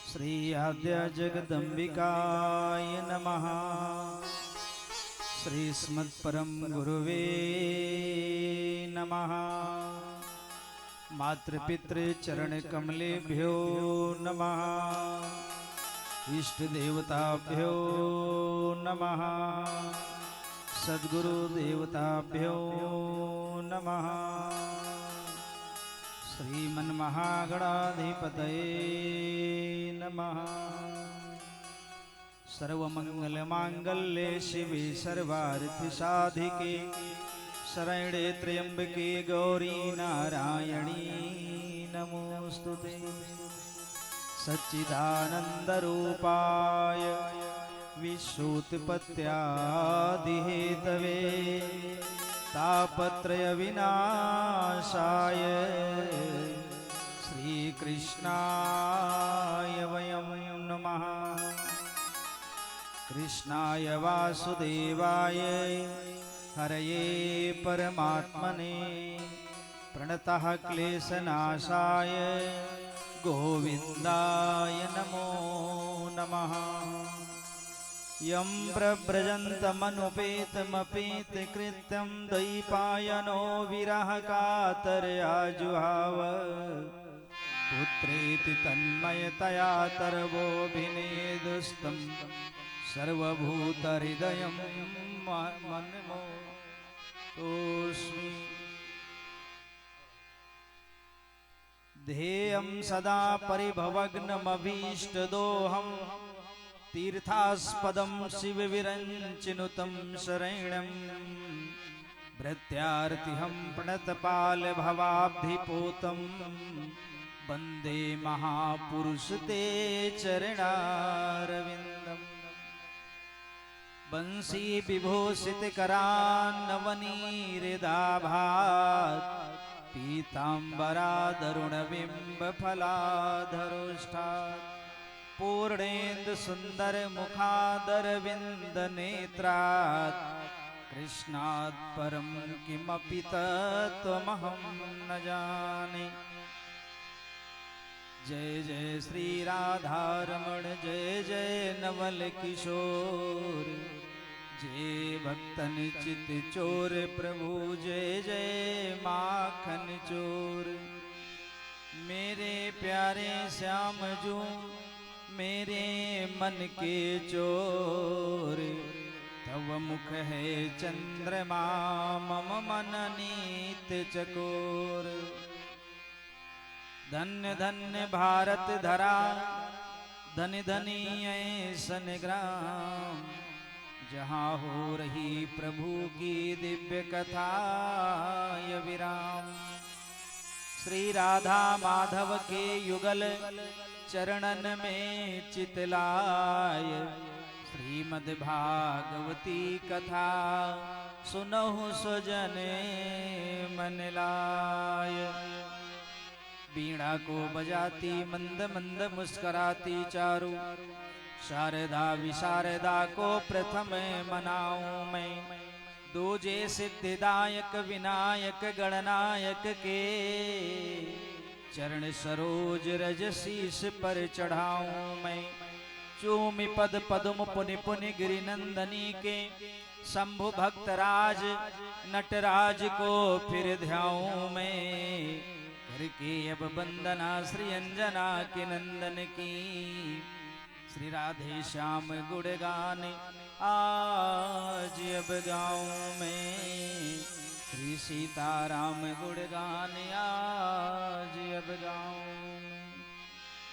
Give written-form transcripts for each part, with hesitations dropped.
श्री आद्य जगदंबिकाय नमः। श्री स्मत्परम गुरुवे नमः। मातृपितृचरण कमलेभ्यो नमः। इष्ट देवताभ्यो नमः। सद्गुरु देवताभ्यो नमः। श्रीमन्महागणाधिपतये नमः। सर्वमंगलमांगल्ये शिवे सर्वार्थसाधिके शरण्ये त्र्यंबके गौरी नारायणी नमोस्तुते। सच्चिदानन्दरूपाय विश्वोत्पत्त्यादिहेतवे तापत्रय विनाशाय श्रीकृष्णाय वयं नमः। कृष्णाय वासुदेवाय हरये परमात्मने प्रणतः क्लेशनाशाय गोविन्दाय नमो नमः। यं प्रव्रजन्तमनुपेतमपेतकृत्यं द्वैपायनो विरहकातर्याजुहाव पुत्रेति तन्मयतया तर्वोऽभिनेदुस्तं सर्वभूतहृदयं मन्मोतोऽस्मि। ध्येयं सदा परिभवग्नमभीष्टदोहम् तीर्थास्पदं शिवविरञ्चिनुतं शरणं भृत्यार्तिहं प्रणतपालभवाब्धिपूतं वन्दे महापुरुषते चरणारविन्दम्। बंसी विभूषितकरान्नवनीहृदाभात् पीताम्बरादरुणबिम्बफलाधरोष्ठात् पूर्णेन्दु सुंदर मुखादरविंद नेत्रात् कृष्णात् परं किमपि तत्त्वमहं न जाने। जय जय श्री राधारमण जय जय नवल किशोर जय भक्तन चित चोर प्रभु जय जय माखन चोर। मेरे प्यारे श्याम जो मेरे मन के चोर तव मुख है चंद्रमा मम मन नीत चकोर। धन्य धन्य भारत धरा धनि धनी ऐसन ग्राम जहाँ हो रही प्रभु की दिव्य कथा य विराम। श्री राधा माधव के युगल चरणन में चितलाय श्रीमद् भागवती कथा सुनहु सुजन मन लाय। वीणा को बजाती मंद मंद मुस्कराती चारू शारदा विशारदा को प्रथम मनाऊं मैं। दूजे सिद्धिदायक विनायक गणनायक के चरण सरोज रज शीश पर चढ़ाऊं मैं। चूमि पद पदुम पुनि पुनि गिरिनंदनी के शंभु भक्तराज नटराज को फिर ध्याऊं मैं। करके अब वंदना श्री अंजना के नंदन की श्री राधे श्याम गुणगान आज अब गाऊं मैं। श्री सीताराम गुणगान आज अब गाऊं।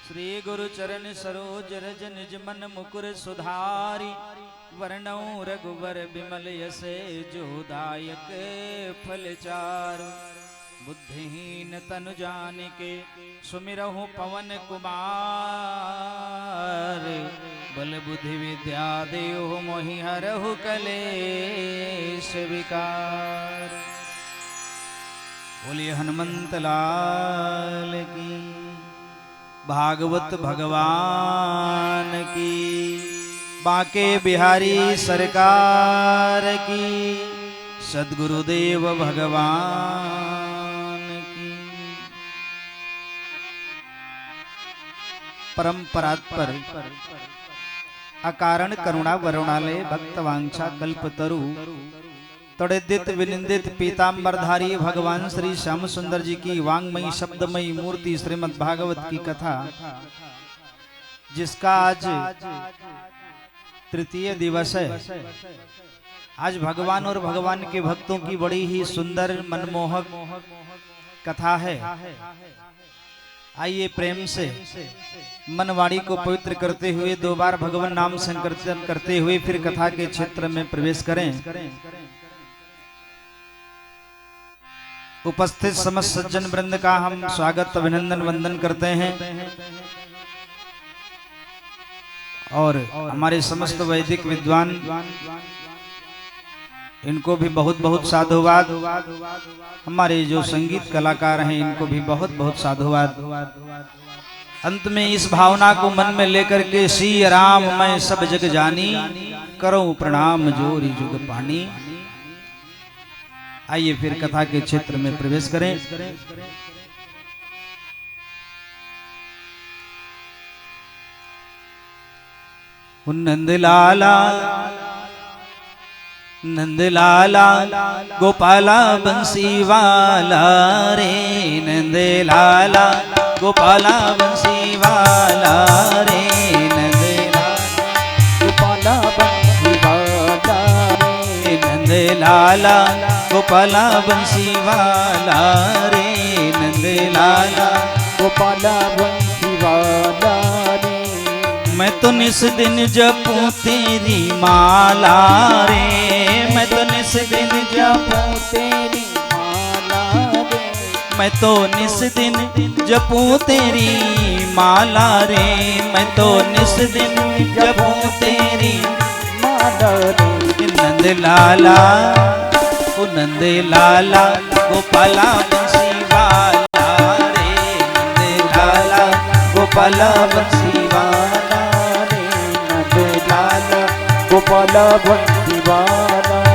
श्री गुरु चरण सरोज रज निज मन मुकुर सुधारी वर्णौ रघुवर बिमल यसे जोदायक फलचार। बुद्धिहीन तनु जानिके सुमिरहु पवन कुमार बल बुद्धि विद्या देहु मोहि हरहु कलेश विकार। बोलिए हनुमंत लाल की भागवत भगवान की बांके बिहारी सरकार की सद्गुरुदेव भगवान की। परम परात्पर अकारण करुणा वरुणालय भक्त वांछा कल्पतरु तड़ेदित विनिंदित पीतांबरधारी भगवान श्री श्याम सुंदर जी की वांगमयी शब्दमयी मूर्ति श्रीमद् भागवत की कथा, जिसका आज तृतीय दिवस है। आज भगवान और भगवान के भक्तों की बड़ी ही सुंदर मनमोहक कथा है। आइए प्रेम से मनवाणी को पवित्र करते हुए 2 बार भगवान नाम संकीर्तन करते हुए फिर कथा के क्षेत्र में प्रवेश करें। उपस्थित समस्त सज्जन वृंद का हम स्वागत अभिनंदन वंदन करते हैं और हमारे समस्त वैदिक विद्वान इनको भी बहुत बहुत साधुवाद। हमारे जो संगीत कलाकार हैं इनको भी बहुत बहुत साधुवाद। अंत में इस भावना को मन में लेकर के श्री राम मैं सब जग जानी, करूं प्रणाम जोरी जुग पानी। आइए फिर कथा के क्षेत्र में प्रवेश करें। नंदलाला नंदलाला गोपाला बंसी वाला रे, नंदलाला गोपाला बंसी वाला रे, नंदलाला गोपाला बंसी वाला रे, नंदलाला गोपाला बंसी वाला रे। मैं तो निस दिन जपूं तेरी माला रे, मैं तो निस दिन जपूं तेरी माला रे, मैं तो निस दिन जपूं तेरी माला रे, मैं तो निस दिन जपूं तेरी माला रे। नंदलाला ओ नंदलाला गोपाला बंसी वाला रे, नंदलाला गोपाला बंसी वाला रे, नंदलाला गोपाला बंसी वाला रे।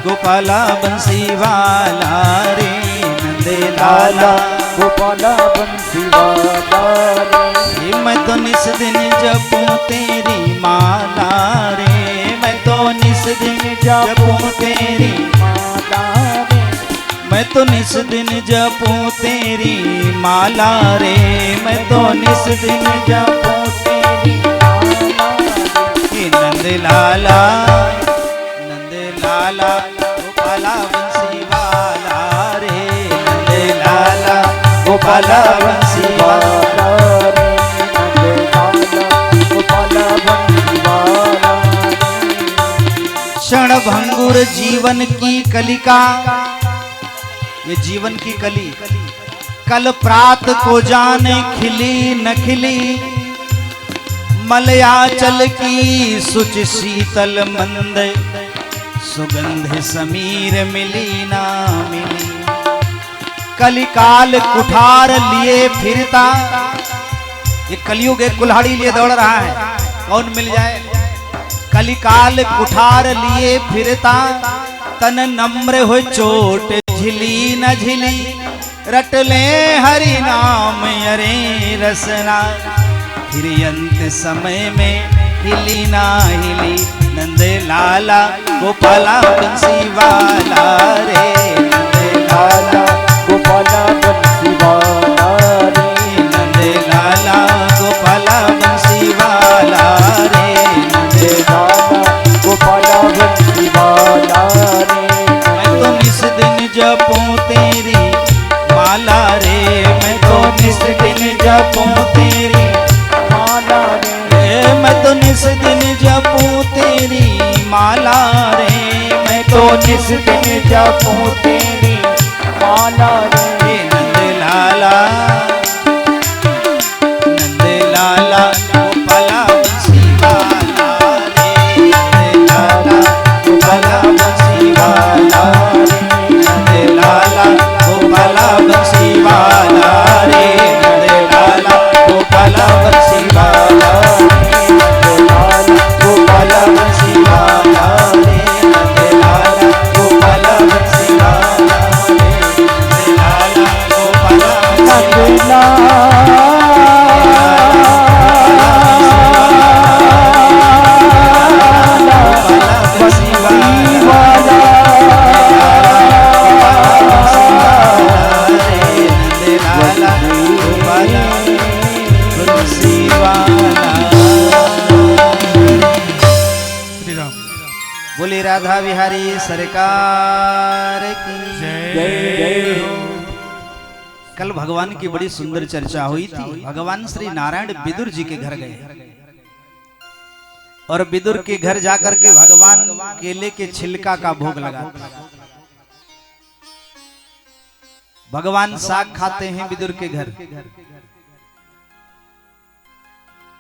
गोपाला बंसी वाला रे, नंदलाला गोपाला बंसी वाला रे। मैं तो निस दिन जपूं तेरी माला रे, मैं तो निस दिन जपूं तेरी माला रे, मैं तो निस दिन जपूं तेरी माला रे, मैं तो निस दिन जपूं तेरी माला रे। नंदलाला नंदलाला गोपाला बंसी वाला रे, नंदलाला गोपाला बंसी वाला रे, नंदलाला गोपाला बंसी वाला रे। क्षण भंगुर जीवन की कलिका, ये जीवन की कली कल प्रात को जाने खिली न खिली, मलयाचल की सुच शीतल मंद सुगंध समीर मिली ना मिली। कलिकाल कुठार लिए फिरता, ये कलयुग एक कुल्हाड़ी लिए दौड़ रहा है, कौन मिल जाए। कलिकाल कुठार लिए फिरता, तन नम्र हो चोट झिली न झिली, रट ले हरि नाम अरे रसना, फिर अंत समय में हिली ना हिली। नंदलाला गोपाला बंसी वाला रे, नंदलाला गोपाला बंसी वाला रे, नंदलाला गोपाला बंसी वाला रे, नंदलाला गोपाला बंसी वाला रे। मैं तो निस दिन जपूं तेरी माला रे, मैं तो निस दिन जपूं तेरी माला रे, मैं तो निस दिन जपूं तेरी माला रे, मैं तो निस दिन जपूं तेरी माला रे। नंदलाला बोले राधा बिहारी सरकार की जय हो। कल भगवान की बड़ी सुंदर चर्चा हुई थी। भगवान श्री नारायण विदुर जी के घर गए और विदुर के घर जाकर के भगवान केले के छिलका का भोग लगाते। भगवान साग खाते हैं विदुर के घर।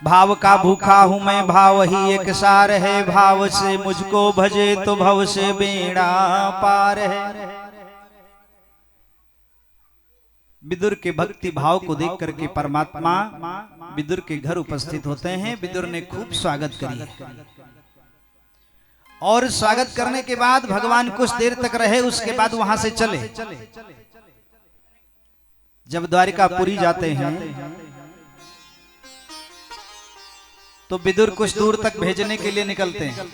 भाव का भूखा हूं मैं, भाव ही एक सार है, भाव से मुझको भजे तो भव से बेड़ा पार है। विदुर के भक्ति भाव को देख करके परमात्मा विदुर के घर उपस्थित होते हैं। विदुर ने खूब स्वागत करी और स्वागत करने के बाद भगवान कुछ देर तक रहे, उसके बाद वहां से चले। जब द्वारिकापुरी जाते हैं तो विदुर कुछ दूर तक भेजने के लिए निकलते हैं।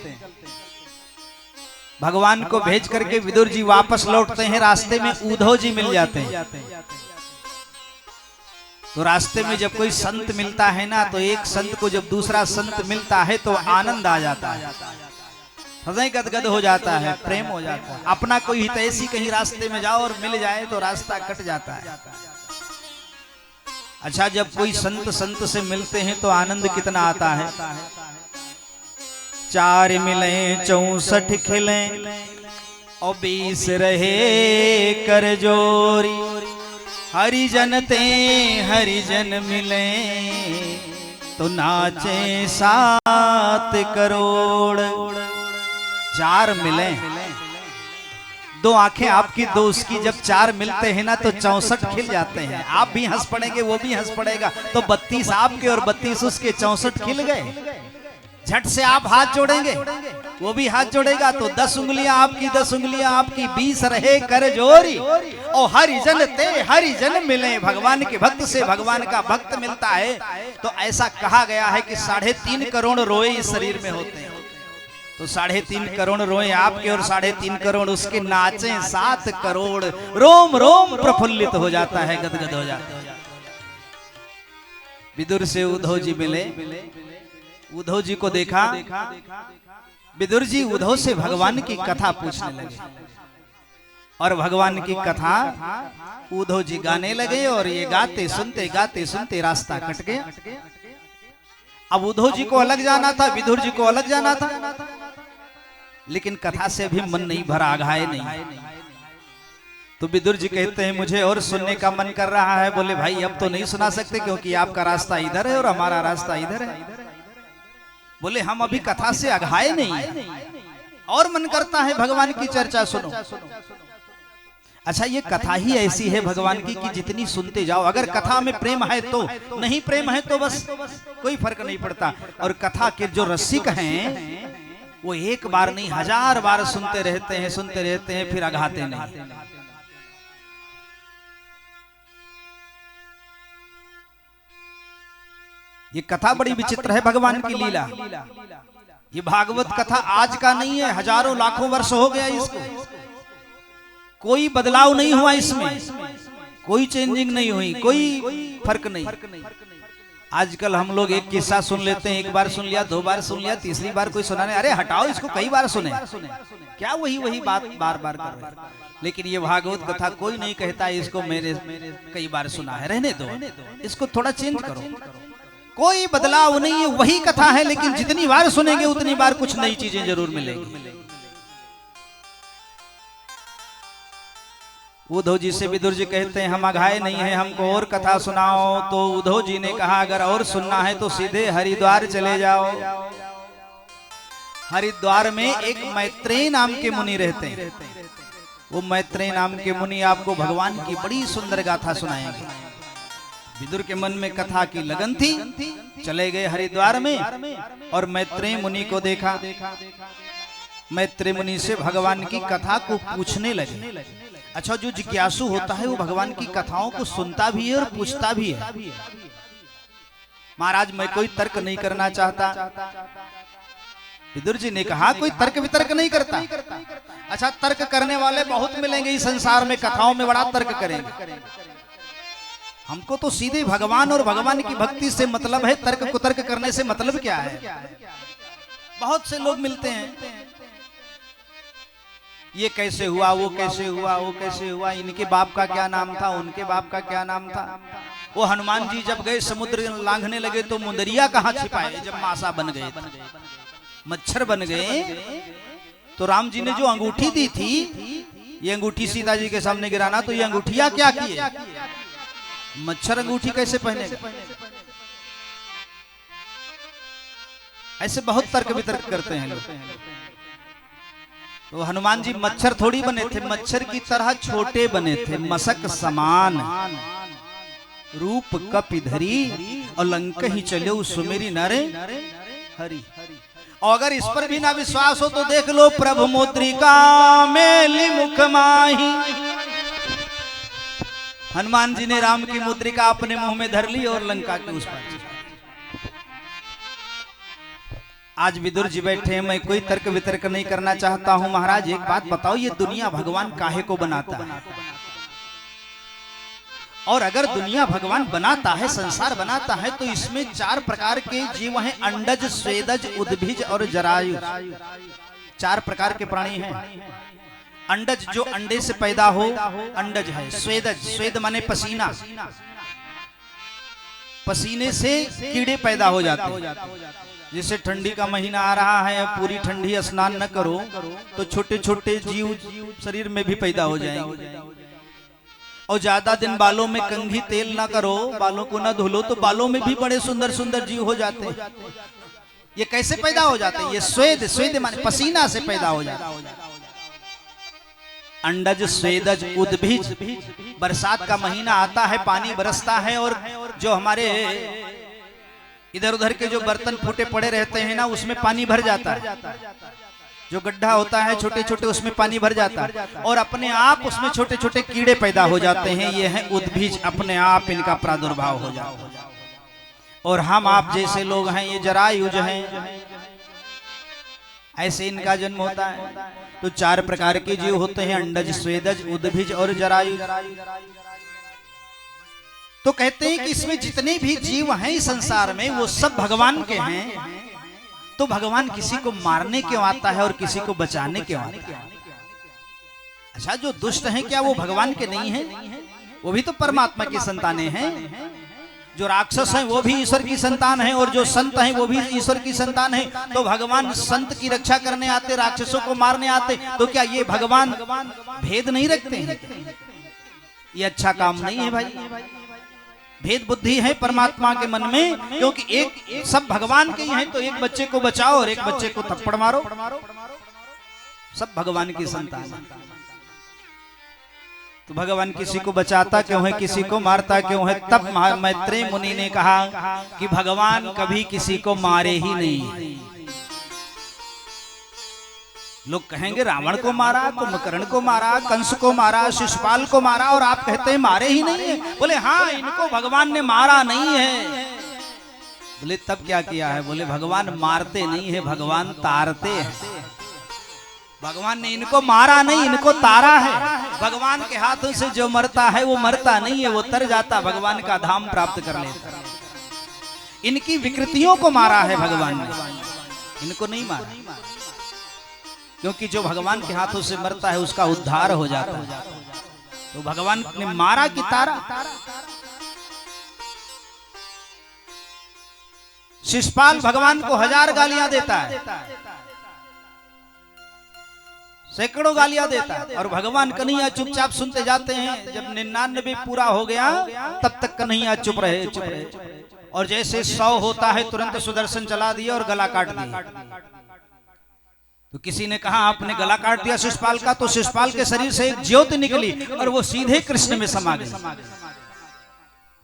भगवान को भेज करके विदुर जी वापस लौटते हैं। रास्ते में उद्धव जी मिल जाते हैं। तो रास्ते में जब कोई संत मिलता है ना, तो एक संत को जब दूसरा संत मिलता है तो आनंद आ जाता है, हृदय गदगद हो जाता है, प्रेम हो जाता है। अपना कोई हितैषी कहीं रास्ते में जाओ और मिल जाए तो रास्ता कट जाता है। अच्छा, जब कोई संत से मिलते हैं तो आनंद कितना आता है। 4 मिले 64 खिले और 20 रहे कर जोरी। हरिजन ते हरिजन मिले तो नाचे 7 करोड़। 4 मिले, 2 आंखें आपकी 2 उसकी, जब 4 मिलते हैं ना तो 64 खिल जाते हैं। आप भी हंस पड़ेंगे, वो भी हंस पड़ेगा, तो 32 आपके और 32 उसके, 64 खिल गए। झट से आप हाथ जोड़ेंगे, वो भी हाथ जोड़ेगा, तो 10 उंगलियां आपकी, 10 उंगलियां आपकी, 20 रहे कर जोरी। और हरिजन ते हरिजन मिले, भगवान के भक्त से भगवान का भक्त मिलता है। तो ऐसा कहा गया है कि 3.5 करोड़ रोए इस शरीर में होते हैं। तो 3.5 करोड़ रोए आपके और 3.5 करोड़ उसके, नाचे 7 करोड़। रोम रोम प्रफुल्लित हो जाता है, गदगद हो जाता है। विदुर से उद्धव जी मिले। उद्धव जी को देखा, विदुर जी उद्धव से भगवान की कथा पूछने लगे और भगवान की कथा उद्धव जी गाने लगे। और ये गाते सुनते रास्ता कट गया। अब उद्धव जी को अलग जाना था, विदुर जी को अलग जाना था, लेकिन कथा से भी मन नहीं भरा, आघाए नहीं। तो विदुर जी कहते हैं मुझे और सुनने का मन कर रहा है। बोले भाई अब तो नहीं सुना सकते, क्योंकि आपका रास्ता इधर है और हमारा रास्ता इधर है। बोले हम अभी कथा से अघाए नहीं, और मन करता है भगवान की चर्चा सुनो। अच्छा, ये कथा ही ऐसी है भगवान की कि जितनी सुनते जाओ। अगर कथा में प्रेम है तो, नहीं प्रेम है तो बस कोई फर्क नहीं पड़ता। और कथा के जो रसिक हैं वो एक बार नहीं 1000 बार सुनते रहते हैं, फिर अघाते नहीं। ये कथा बड़ी विचित्र है, भगवान की लीला। ये भागवत कथा आज का नहीं है, हजारों लाखों वर्ष हो गया इसको। कोई बदलाव नहीं हुआ इसमें, कोई चेंजिंग नहीं हुई, कोई फर्क नहीं। आजकल हम लोग एक किस्सा सुन लेते हैं, एक बार सुन लिया, 2 बार सुन लिया, तीसरी बार कोई सुनाने, अरे हटाओ इसको, कई बार सुने, क्या वही बात बार बार कर रहे। लेकिन ये भागवत कथा कोई नहीं कहता इसको मेरे कई बार सुना है, रहने दो, इसको थोड़ा चेंज करो। कोई बदलाव नहीं है, वही कथा है, लेकिन जितनी बार सुनेंगे उतनी बार कुछ नई चीजें जरूर मिलेंगी। उद्धव जी से विदुर जी कहते हैं हम अघाए नहीं है, हमको और कथा सुनाओ। तो उद्धव जी ने कहा अगर और सुनना है तो सीधे हरिद्वार चले जाओ। हरिद्वार में एक मैत्रेय नाम के मुनि रहते हैं। वो मैत्रेय नाम के मुनि आपको भगवान की बड़ी सुंदर गाथा सुनाएंगे। विदुर के मन में कथा की लगन थी, चले गए हरिद्वार में और मैत्रेय मुनि को देखा। मैत्रेय मुनि से भगवान की कथा को पूछने लगे। अच्छा, जो जिज्ञासु होता है वो भगवान की कथाओं को सुनता भी है और पूछता भी है। महाराज मैं कोई तर्क नहीं करना चाहता। विदुर जी ने कहा कोई तर्क वितर्क नहीं करता। अच्छा, तर्क करने वाले बहुत मिलेंगे इस संसार में, कथाओं में बड़ा तर्क करेंगे। हमको तो सीधे भगवान और भगवान की भक्ति से मतलब है, तर्क कुतर्क करने से मतलब क्या है। बहुत से लोग मिलते हैं, ये कैसे हुआ, वो कैसे हुआ, वो कैसे हुआ, इनके बाप का क्या नाम था, उनके बाप का क्या नाम था। वो हनुमान जी जब गए समुद्र लांघने लगे तो मुंदरिया कहाँ छिपाए, जब मासा बन गए, मच्छर बन गए। तो राम जी ने जो अंगूठी दी थी, ये अंगूठी सीता जी के सामने गिराना, तो ये अंगूठिया क्या किए, मच्छर अंगूठी कैसे पहनेगा। ऐसे बहुत तर्क वितर्क करते हैं लोग। तो हनुमान जी मच्छर थोड़ी बने थे, मच्छर की तरह छोटे बने थे, मसक समान, रूप कपिधरी, और लंक ही चले सुमेरी नरे हरि। और अगर इस पर भी ना विश्वास हो तो देख लो, प्रभु मुद्रिका मेली मुख माही। हनुमान जी ने राम की मुद्रिका अपने मुंह में धर ली और लंका के उस पार। आज विदुर जी बैठे, मैं कोई तर्क वितर्क नहीं करना चाहता हूं। महाराज एक बात बताओ, ये दुनिया भगवान काहे को बनाता है? और अगर दुनिया भगवान बनाता है, संसार बनाता है, तो इसमें 4 प्रकार के जीव हैं, अंडज, स्वेदज, उद्भिज और जरायु। 4 प्रकार के प्राणी हैं। अंडज जो अंडे से पैदा हो, अंडज है। स्वेदज, स्वेद माने पसीना, पसीने से कीड़े पैदा हो जाते हैं। जैसे ठंडी का महीना आ रहा है, पूरी ठंडी स्नान न करो तो छोटे छोटे जीव शरीर में भी पैदा हो जाएंगे। और ज्यादा दिन बालों में कंघी तेल ना करो, बालों को ना धुलो, तो बालों में भी बड़े सुंदर सुंदर जीव हो जाते हैं। ये कैसे पैदा हो जाते हैं? ये स्वेद, स्वेद माने पसीना से पैदा हो जाता है। अंडज, स्वेदज, उद्भिज। बरसात का महीना आता है, पानी बरसता है, और जो हमारे इधर उधर के जो बर्तन फूटे पड़े रहते हैं ना, उसमें पानी भर जाता है। जो गड्ढा होता है छोटे छोटे, उसमें पानी भर जाता है, और अपने आप उसमें छोटे छोटे कीड़े पैदा हो जाते हैं। ये है उद्भिज, अपने आप इनका प्रादुर्भाव हो जाता है। और हम आप जैसे लोग हैं, ये जरायुज हैं, ऐसे इनका जन्म होता है। तो 4 प्रकार के जीव होते हैं, अंडज, स्वेदज, उद्भिज और जरायुज। तो कहते हैं कि इसमें जितने भी जीव हैं इस संसार में, वो सब भगवान के हैं। तो भगवान किसी को मारने क्यों आता है और किसी को बचाने क्यों आता है? अच्छा, जो दुष्ट हैं क्या वो भगवान के नहीं हैं? वो भी तो परमात्मा की संतानें हैं। जो राक्षस हैं वो भी ईश्वर की संतान है, और जो संत हैं वो भी ईश्वर की संतान है। तो भगवान संत की रक्षा करने आते, राक्षसों को मारने आते, तो क्या ये भगवान भेद नहीं रखते हैं? ये अच्छा काम नहीं है भाई। भेद बुद्धि है परमात्मा के मन में, क्योंकि एक सब भगवान के ही हैं। तो एक बच्चे को बचाओ और एक बच्चे को थप्पड़ मारो, सब भगवान की संतान है। तो भगवान किसी को बचाता क्यों है, किसी को मारता क्यों है? तब मैत्रेय मुनि ने कहा कि भगवान कभी किसी को मारे ही नहीं। लोग कहेंगे रावण को मारा, कुंभकर्ण को मारा, कंस को मारा, शिशुपाल को मारा, और आप कहते हैं मारे ही नहीं है। बोले हाँ, इनको भगवान ने मारा नहीं है। बोले तब क्या किया है? बोले भगवान मारते नहीं है, भगवान तारते हैं। भगवान ने इनको मारा नहीं, इनको तारा है। भगवान के हाथों से जो मरता है वो मरता नहीं है, वो तर जाता, भगवान का धाम प्राप्त कर लेता। इनकी विकृतियों को मारा है भगवान ने, इनको नहीं मारा। क्योंकि जो भगवान के हाथों से मरता है उसका उद्धार हो जाता है। तो भगवान ने मारा कि तारा? शिशुपाल भगवान को 1000 गालियां देता है, सैकड़ों गालियां देता है, और भगवान कन्हैया चुपचाप सुनते जाते हैं। जब 99 पूरा हो गया तब तक कन्हैया चुप रहे, चुप रहे। और जैसे 100 होता है तुरंत सुदर्शन चला दिया और गला काट दिया। तो किसी ने कहा आपने गला काट दिया शिशुपाल का, तो शिशुपाल के शरीर से एक ज्योति निकली और वो सीधे कृष्ण में समा गई।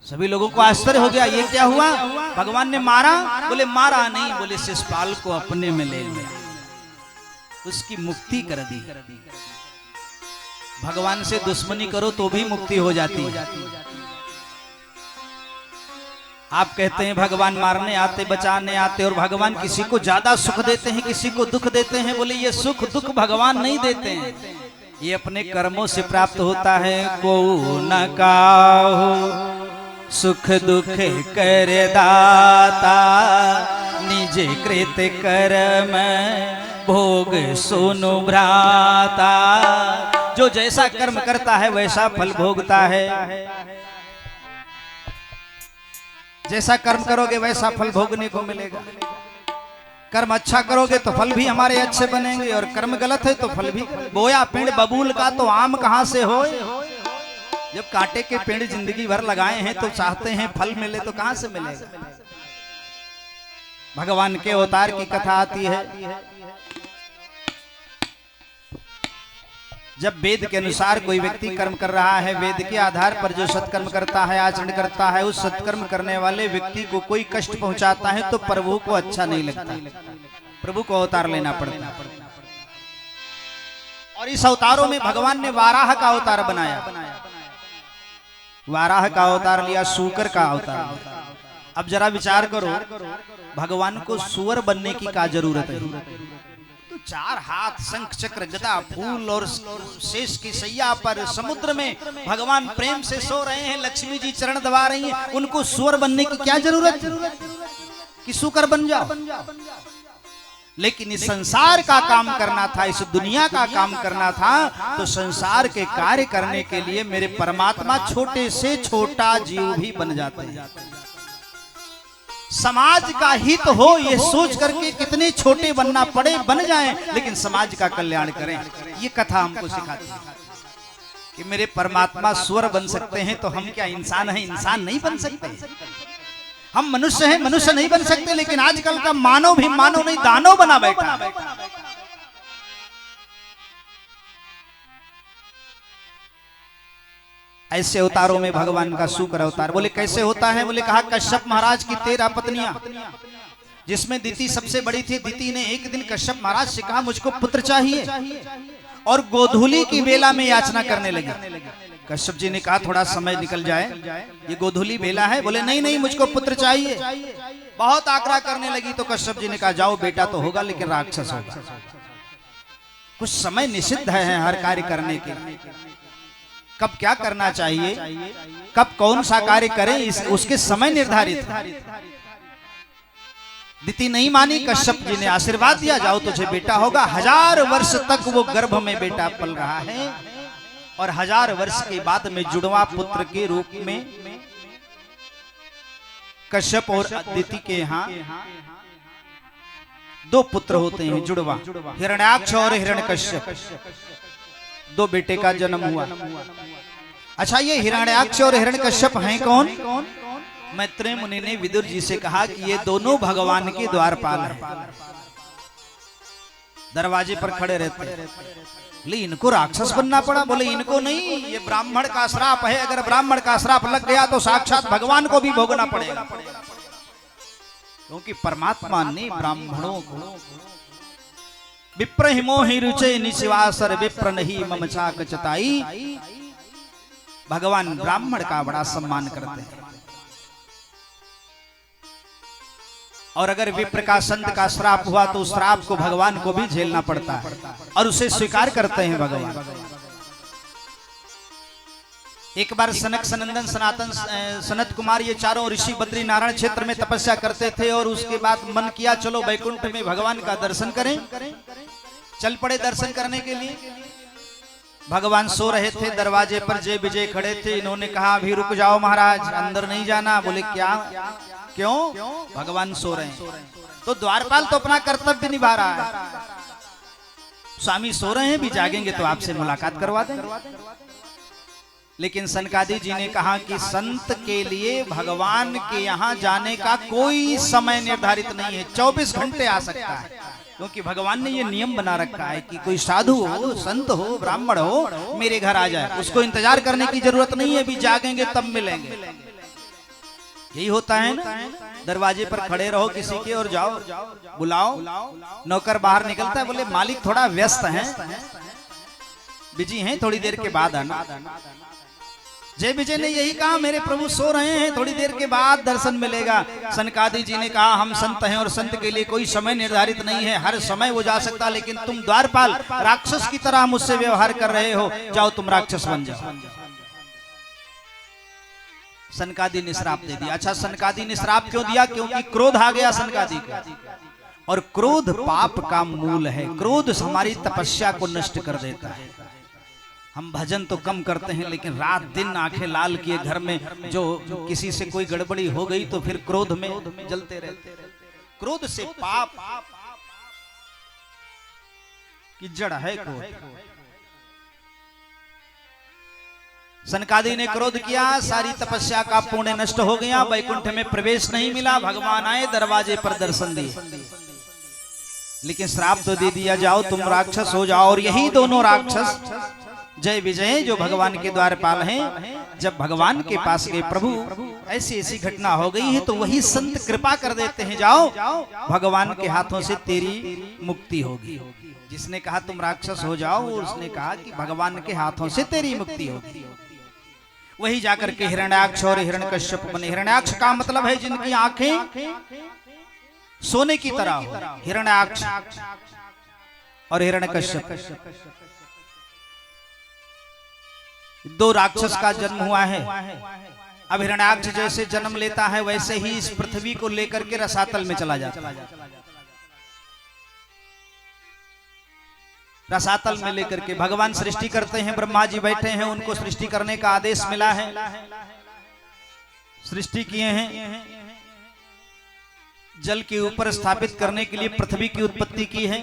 सभी लोगों को आश्चर्य हो गया, ये क्या हुआ? भगवान ने मारा? बोले मारा नहीं, बोले शिशुपाल को अपने में ले लिया, उसकी मुक्ति कर दी। भगवान से दुश्मनी करो तो भी मुक्ति हो जाती है। आप कहते हैं भगवान मारने आते, बचाने आते, और भगवान किसी को ज्यादा सुख देते हैं, किसी को दुख देते हैं। बोले ये सुख दुख भगवान नहीं देते हैं, ये अपने कर्मों से प्राप्त होता है। को न काहू सुख दुख कर दाता, निज कृत कर्म भोग सुनो भ्राता, जो जैसा कर्म करता है वैसा फल भोगता है। जैसा कर्म करोगे वैसा फल भोगने को मिलेगा। कर्म अच्छा करोगे तो फल भी हमारे अच्छे बनेंगे, और कर्म गलत है तो फल भी। बोया पेड़ बबूल का तो आम कहां से हो। जब कांटे के पेड़ जिंदगी भर लगाए हैं तो चाहते हैं फल मिले, तो कहां से मिलेगा। भगवान के अवतार की कथा आती है। जब वेद के अनुसार कोई व्यक्ति कर्म कर रहा है, वेद के आधार पर जो सत्कर्म करता है, आचरण करता है, उस सत्कर्म करने वाले व्यक्ति को कोई कष्ट पहुंचाता है तो प्रभु को अच्छा नहीं लगता, प्रभु को अवतार लेना पड़ता। और इस अवतारों में भगवान ने वाराह का अवतार बनाया। वाराह का अवतार लिया, सूकर का अवतार। अब जरा विचार करो, भगवान को सुअर बनने की क्या जरूरत है। तो 4 हाथ, शंख चक्र गदा फूल और शेष की सैया पर समुद्र में भगवान प्रेम से सो रहे हैं, लक्ष्मी जी चरण दबा रही हैं, उनको सुअर बनने की क्या जरूरत कि सूकर बन जाओ। लेकिन इस संसार का काम करना था, इस दुनिया का काम करना था, तो संसार के कार्य करने के लिए मेरे परमात्मा छोटे से छोटा जीव भी बन जाते हैं। समाज का हित हो ये सोच करके कितने छोटे बनना पड़े बन जाएं, लेकिन समाज का कल्याण करें। ये कथा हमको सिखाती है कि मेरे परमात्मा सुअर बन सकते हैं, तो हम क्या इंसान हैं, इंसान नहीं बन सकते। हम मनुष्य हैं, मनुष्य नहीं बन सकते। लेकिन आजकल का मानव भी मानव नहीं, दानव बना बैठा। ऐसे अवतारों में भगवान का शुक्र अवतार। बोले कैसे होता है। बोले कहा कश्यप महाराज की 13 पत्नियां, जिसमें दिति सबसे बड़ी थी। दिति ने एक दिन कश्यप महाराज से कहा मुझको पुत्र चाहिए, और गोधूली की बेला में याचना करने लगी। कश्यप जी ने कहा थोड़ा समय निकल जाए, ये गोधूली बेला है। बोले नहीं नहीं मुझको पुत्र चाहिए। बहुत आग्रह करने लगी तो कश्यप जी ने कहा जाओ बेटा तो होगा, लेकिन राक्षस होगा। कुछ समय निषिद्ध है हर कार्य करने के। कब क्या करना चाहिए, कब कौन सा कार्य करें, उसके समय निर्धारित है। दिति नहीं मानी। कश्यप जी ने आशीर्वाद दिया जाओ तुझे बेटा होगा। 1000 वर्ष तक वो गर्भ में बेटा पल रहा है, और 1000 वर्ष के बाद में जुड़वा पुत्र के रूप में कश्यप और दिति के यहाँ 2 पुत्र होते हैं जुड़वा, हिरण्याक्ष और हिरण्यकश्यप। 2 बेटे का जन्म हुआ। अच्छा ये हिरण्याक्ष और हिरण्यकश्यप हैं कौन। मैत्रेय मुनि ने विदुर जी से कहा कि ये दोनों भगवान के द्वारपाल हैं, दरवाजे पर खड़े रहते हैं। बोले इनको राक्षस बनना पड़ा। बोले इनको नहीं, ये ब्राह्मण का श्राप है। अगर ब्राह्मण का श्राप लग गया तो साक्षात भगवान को भी भोगना पड़ेगा, क्योंकि परमात्मा ने ब्राह्मणों को विप्र हिमोहि रुचे निशिवासर विप्र नहीं मम चाक चताई। भगवान ब्राह्मण का बड़ा सम्मान करते हैं, और अगर विप्र का संत का श्राप हुआ तो उस श्राप को भगवान को भी झेलना पड़ता है, और उसे स्वीकार करते हैं भगवान। एक बार सनक सनंदन सनातन सनत कुमार ये चारों ऋषि बद्री नारायण क्षेत्र में तपस्या करते थे, और उसके बाद मन किया चलो वैकुंठ में भगवान का दर्शन करें। चल पड़े दर्शन करने के लिए। भगवान सो रहे थे, दरवाजे पर जय विजय खड़े थे। इन्होंने कहा अभी रुक जाओ महाराज, अंदर नहीं जाना। बोले क्या, क्यों। भगवान सो रहे हैं। तो द्वारपाल तो अपना कर्तव्य निभा रहा है। स्वामी सो रहे हैं, भी जागेंगे तो आपसे मुलाकात करवा देंगे। लेकिन सनकादि जी ने कहा कि संत के लिए भगवान के यहाँ जाने का कोई समय निर्धारित नहीं है, 24 घंटे आ सकता है। क्योंकि भगवान ने ये नियम बना रखा है कि कोई साधु हो, संत हो, ब्राह्मण हो, मेरे घर आ जाए, उसको इंतजार करने की जरूरत नहीं है। भी जागेंगे तब मिलेंगे। यही होता है ना, दरवाजे पर खड़े रहो किसी के और जाओ, बुलाओ, नौकर बाहर निकलता है, बोले मालिक थोड़ा व्यस्त हैं, बिजी हैं, थोड़ी देर के बाद आना। जय विजय ने यही कहा मेरे प्रभु सो रहे हैं, थोड़ी देर के बाद दर्शन मिलेगा। सनकादि जी ने कहा हम संत हैं और संत के लिए कोई समय निर्धारित नहीं है, हर समय वो जा सकता, लेकिन तुम द्वारपाल राक्षस की तरह मुझसे व्यवहार कर रहे हो, जाओ तुम राक्षस बन जाओ। सनकादि ने श्राप दे दिया। अच्छा सनकादि ने श्राप क्यों दिया, क्योंकि क्रोध आ गया सनकादि को। और क्रोध पाप का मूल है। क्रोध हमारी तपस्या को नष्ट कर देता है। हम भजन तो कम करते हैं, लेकिन रात दिन आंखें लाल किए घर में जो किसी से कोई गड़बड़ी हो गई तो फिर क्रोध में जलते रहते। क्रोध से पाप की जड़ है क्रोध। सनकादि ने क्रोध किया, सारी तपस्या का पुण्य नष्ट हो गया, वैकुंठ में प्रवेश नहीं मिला। भगवान आए, दरवाजे पर दर्शन दिए, लेकिन श्राप तो दे दिया, जाओ तुम राक्षस हो जाओ। और यही दोनों राक्षस जय विजय जो भगवान के द्वारपाल हैं, जब भगवान के पास गए, प्रभु ऐसी ऐसी घटना हो गई है, तो वही संत कृपा कर देते हैं, जाओ भगवान के हाथों से तेरी मुक्ति होगी। जिसने कहा तुम राक्षस हो जाओ, उसने कहा कि भगवान के हाथों से तेरी मुक्ति होगी। वही जाकर के हिरण्याक्ष और हिरण्यकश्यप बने। हिरण्याक्ष का मतलब है जिनकी आंखें सोने की तरह हो, हिरण्याक्ष और हिरण्यकश्यप। दो राक्षस का जन्म हुआ है। अब हिरण्याक्ष जैसे जन्म लेता है, वैसे ही इस पृथ्वी को लेकर के रसातल में चला जाता है। रसातल में लेकर के भगवान सृष्टि करते हैं। ब्रह्मा जी बैठे हैं, उनको सृष्टि करने का आदेश मिला है, सृष्टि किए हैं। जल के ऊपर स्थापित करने के लिए पृथ्वी की उत्पत्ति की है।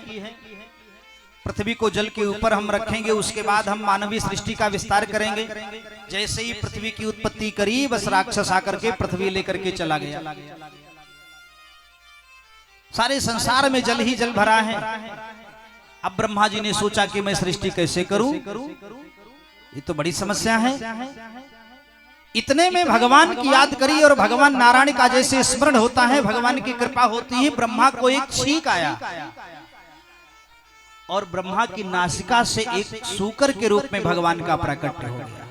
पृथ्वी को जल के ऊपर हम रखेंगे, उसके बाद हम मानवीय सृष्टि का विस्तार करेंगे। जैसे ही पृथ्वी की उत्पत्ति करी, बस राक्षस आकर के पृथ्वी लेकर के चला गया। सारे संसार में जल ही जल भरा है। अब ब्रह्मा जी ने सोचा कि मैं सृष्टि कैसे करूं, ये तो बड़ी समस्या है। इतने में भगवान की याद करी और भगवान नारायण का जैसे स्मरण होता है, भगवान की कृपा होती है। ब्रह्मा को एक छींक आया और ब्रह्मा की नासिका से एक सूकर के रूप में भगवान का प्राकट्य हो गया।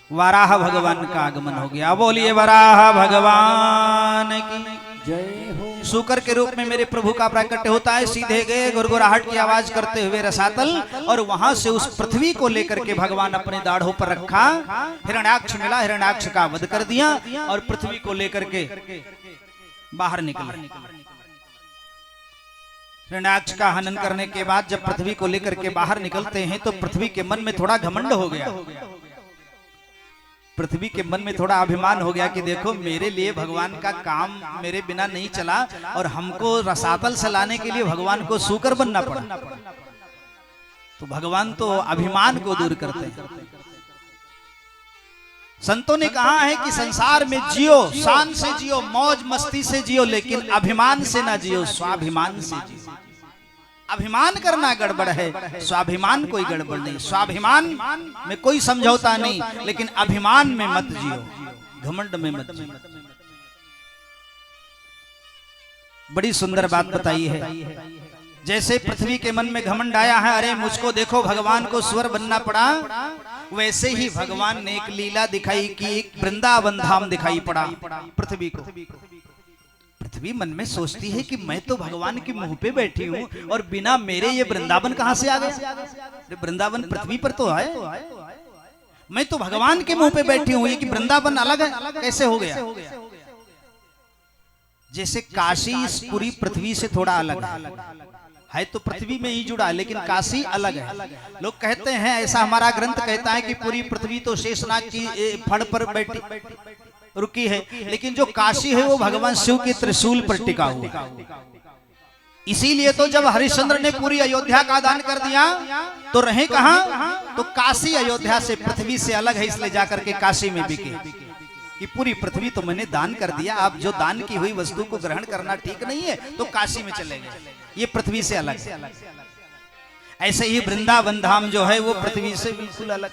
वराह भगवान का आगमन हो गया। बोलिए वराह भगवान की जय हो। सूकर के रूप में मेरे प्रभु का प्राकट्य होता है। सीधे गए, गुरगुराहट की आवाज करते हुए रसातल, और वहां से उस पृथ्वी को लेकर के भगवान अपने दाढ़ों पर रखा। हिरण्याक्ष मिला, हिरण्याक्ष का वध कर दिया और पृथ्वी को लेकर के बाहर निकले। हिरण्याक्ष का हनन करने के बाद जब पृथ्वी को लेकर के बाहर निकलते हैं, तो पृथ्वी के मन में थोड़ा घमंड हो गया। पृथ्वी के मन में थोड़ा अभिमान हो गया कि देखो, मेरे लिए भगवान का काम मेरे बिना नहीं चला और हमको रसातल से लाने के लिए भगवान को सूकर बनना पड़ा। तो भगवान तो अभिमान को दूर करते हैं। संतों ने कहा है कि संसार में जियो, शान से जियो, मौज मस्ती से जियो, लेकिन अभिमान से ना जियो, स्वाभिमान से जियो। अभिमान करना गड़बड़ है, स्वाभिमान कोई गड़बड़ नहीं। स्वाभिमान में कोई समझौता नहीं, लेकिन अभिमान में मत जियो, घमंड में मत जियो। बड़ी सुंदर बात बताई है। जैसे पृथ्वी के मन में घमंड आया है, अरे मुझको देखो भगवान को स्वर बनना पड़ा, वैसे ही भगवान ने एक लीला दिखाई कि एक वृंदावन धाम दिखाई पड़ा पृथ्वी को। पृथ्वी मन में सोचती है कि मैं तो भगवान के मुंह पे बैठी हूँ और बिना मेरे ये वृंदावन कहां से आ गया? वृंदावन पृथ्वी पर तो है, मैं तो भगवान के मुंह पे बैठी हूँ, ये कि वृंदावन अलग है, कैसे हो गया? जैसे काशी इस पूरी पृथ्वी से थोड़ा अलग है तो पृथ्वी में ही जुड़ा, लेकिन काशी अलग है। लोग कहते हैं, ऐसा हमारा ग्रंथ कहता है कि पूरी पृथ्वी तो शेषनाग की फड़ पर बैठी रुकी है, लेकिन जो काशी है वो भगवान शिव के त्रिशूल पर टिका हुआ। इसीलिए तो जब हरिश्चंद्र ने पूरी अयोध्या का दान कर दिया तो रहे कहां? तो काशी अयोध्या से, पृथ्वी से अलग है, इसलिए जाकर के काशी में बिके कि पूरी पृथ्वी तो मैंने दान कर दिया, आप जो दान की हुई वस्तु को ग्रहण करना ठीक नहीं है तो काशी में चले गए, ये पृथ्वी से अलग है। ऐसे ही वृंदावन धाम जो है वो पृथ्वी से बिल्कुल अलग।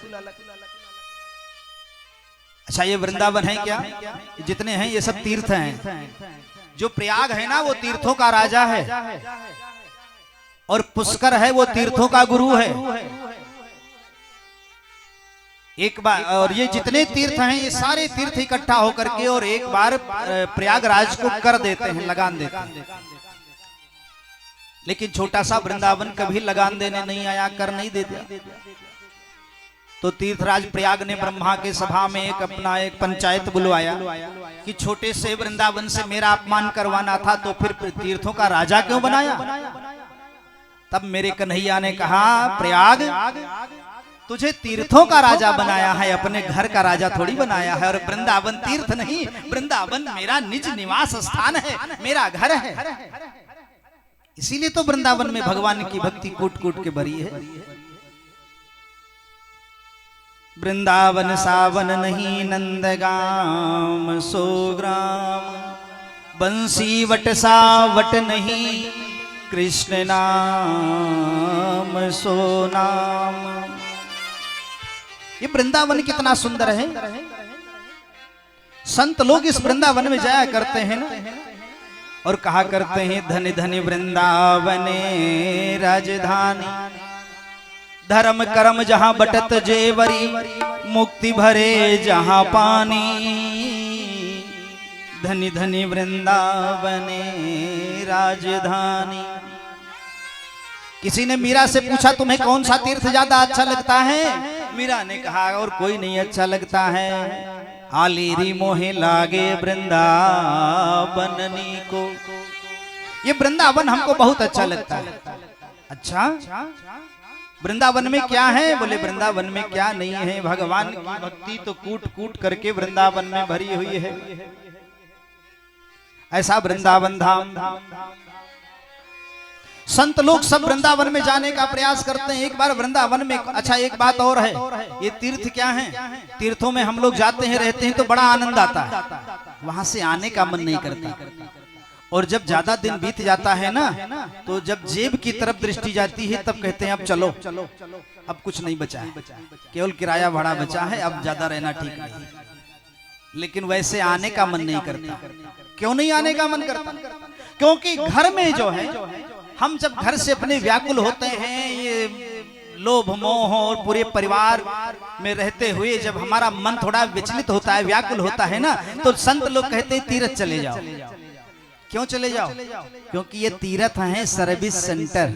अच्छा, ये वृंदावन है क्या? जितने हैं ये सब तीर्थ हैं। जो प्रयाग है ना वो तीर्थों का राजा है, और पुष्कर है वो तीर्थों का गुरु है। एक बार, और ये जितने तीर्थ हैं ये सारे तीर्थ इकट्ठा होकर के और एक बार प्रयागराज को कर देते हैं, लगान देते हैं। लेकिन छोटा सा वृंदावन कभी लगान देने नहीं आया, कर नहीं देता। तो तीर्थराज प्रयाग ने ब्रह्मा के सभा में एक पंचायत बुलवाया कि छोटे से वृंदावन से मेरा अपमान करवाना था तो फिर तीर्थों का राजा क्यों बनाया। तब मेरे कन्हैया ने कहा, प्रयाग तुझे तीर्थों का राजा बनाया है, अपने घर का राजा थोड़ी बनाया है। और वृंदावन तीर्थ नहीं, वृंदावन मेरा निज निवास स्थान है, मेरा घर है। इसीलिए तो वृंदावन में भगवान की भक्ति कूट कूट के भरी है। वृंदावन सावन नहीं नंदगाम सो ग्राम, बंसी वट सावट नहीं कृष्ण नाम सो नाम। ये वृंदावन कितना सुंदर है। संत लोग इस वृंदावन में जाया करते हैं ना, और कहा करते हैं धन धन वृंदावने राजधानी, धर्म कर्म जहां बटत जेवरी, मुक्ति भरे जहां पानी। धनी धनी वृंदावने राजधानी। किसी ने मीरा से पूछा तुम्हें कौन सा तीर्थ ज्यादा अच्छा लगता है। मीरा ने कहा और कोई नहीं अच्छा लगता है। आलीरी मोहे लागे वृंदावननी को, ये वृंदावन हमको बहुत अच्छा लगता है। अच्छा, वृंदावन में क्या है? बोले वृंदावन में क्या नहीं है, भगवान की भक्ति तो कूट कूट करके वृंदावन में भरी हुई है। ऐसा वृंदावन धाम। संत लोग सब वृंदावन में जाने का प्रयास करते हैं। एक बार वृंदावन में, अच्छा एक बात और है, ये तीर्थ क्या है, तीर्थों में हम लोग जाते हैं रहते हैं तो बड़ा आनंद आता है, वहां से आने का मन नहीं करता। और जब ज्यादा दिन बीत जाता है ना, तो जब जेब की तरफ दृष्टि जाती है तब कहते हैं अब चलो, अब कुछ नहीं बचा है, केवल किराया भाड़ा बचा है, अब ज्यादा रहना ठीक नहीं। लेकिन वैसे आने का मन नहीं करता। क्यों नहीं आने का मन करता? क्योंकि घर में जो है, हम जब घर से अपने व्याकुल होते हैं, ये लोभ मोह और पूरे परिवार में रहते हुए जब हमारा मन थोड़ा विचलित होता है, व्याकुल होता है ना, तो संत लोग कहते हैं तीर्थ चले जाओ। क्यों चले जाओ? क्योंकि ये तीर्थ है सर्विस सेंटर,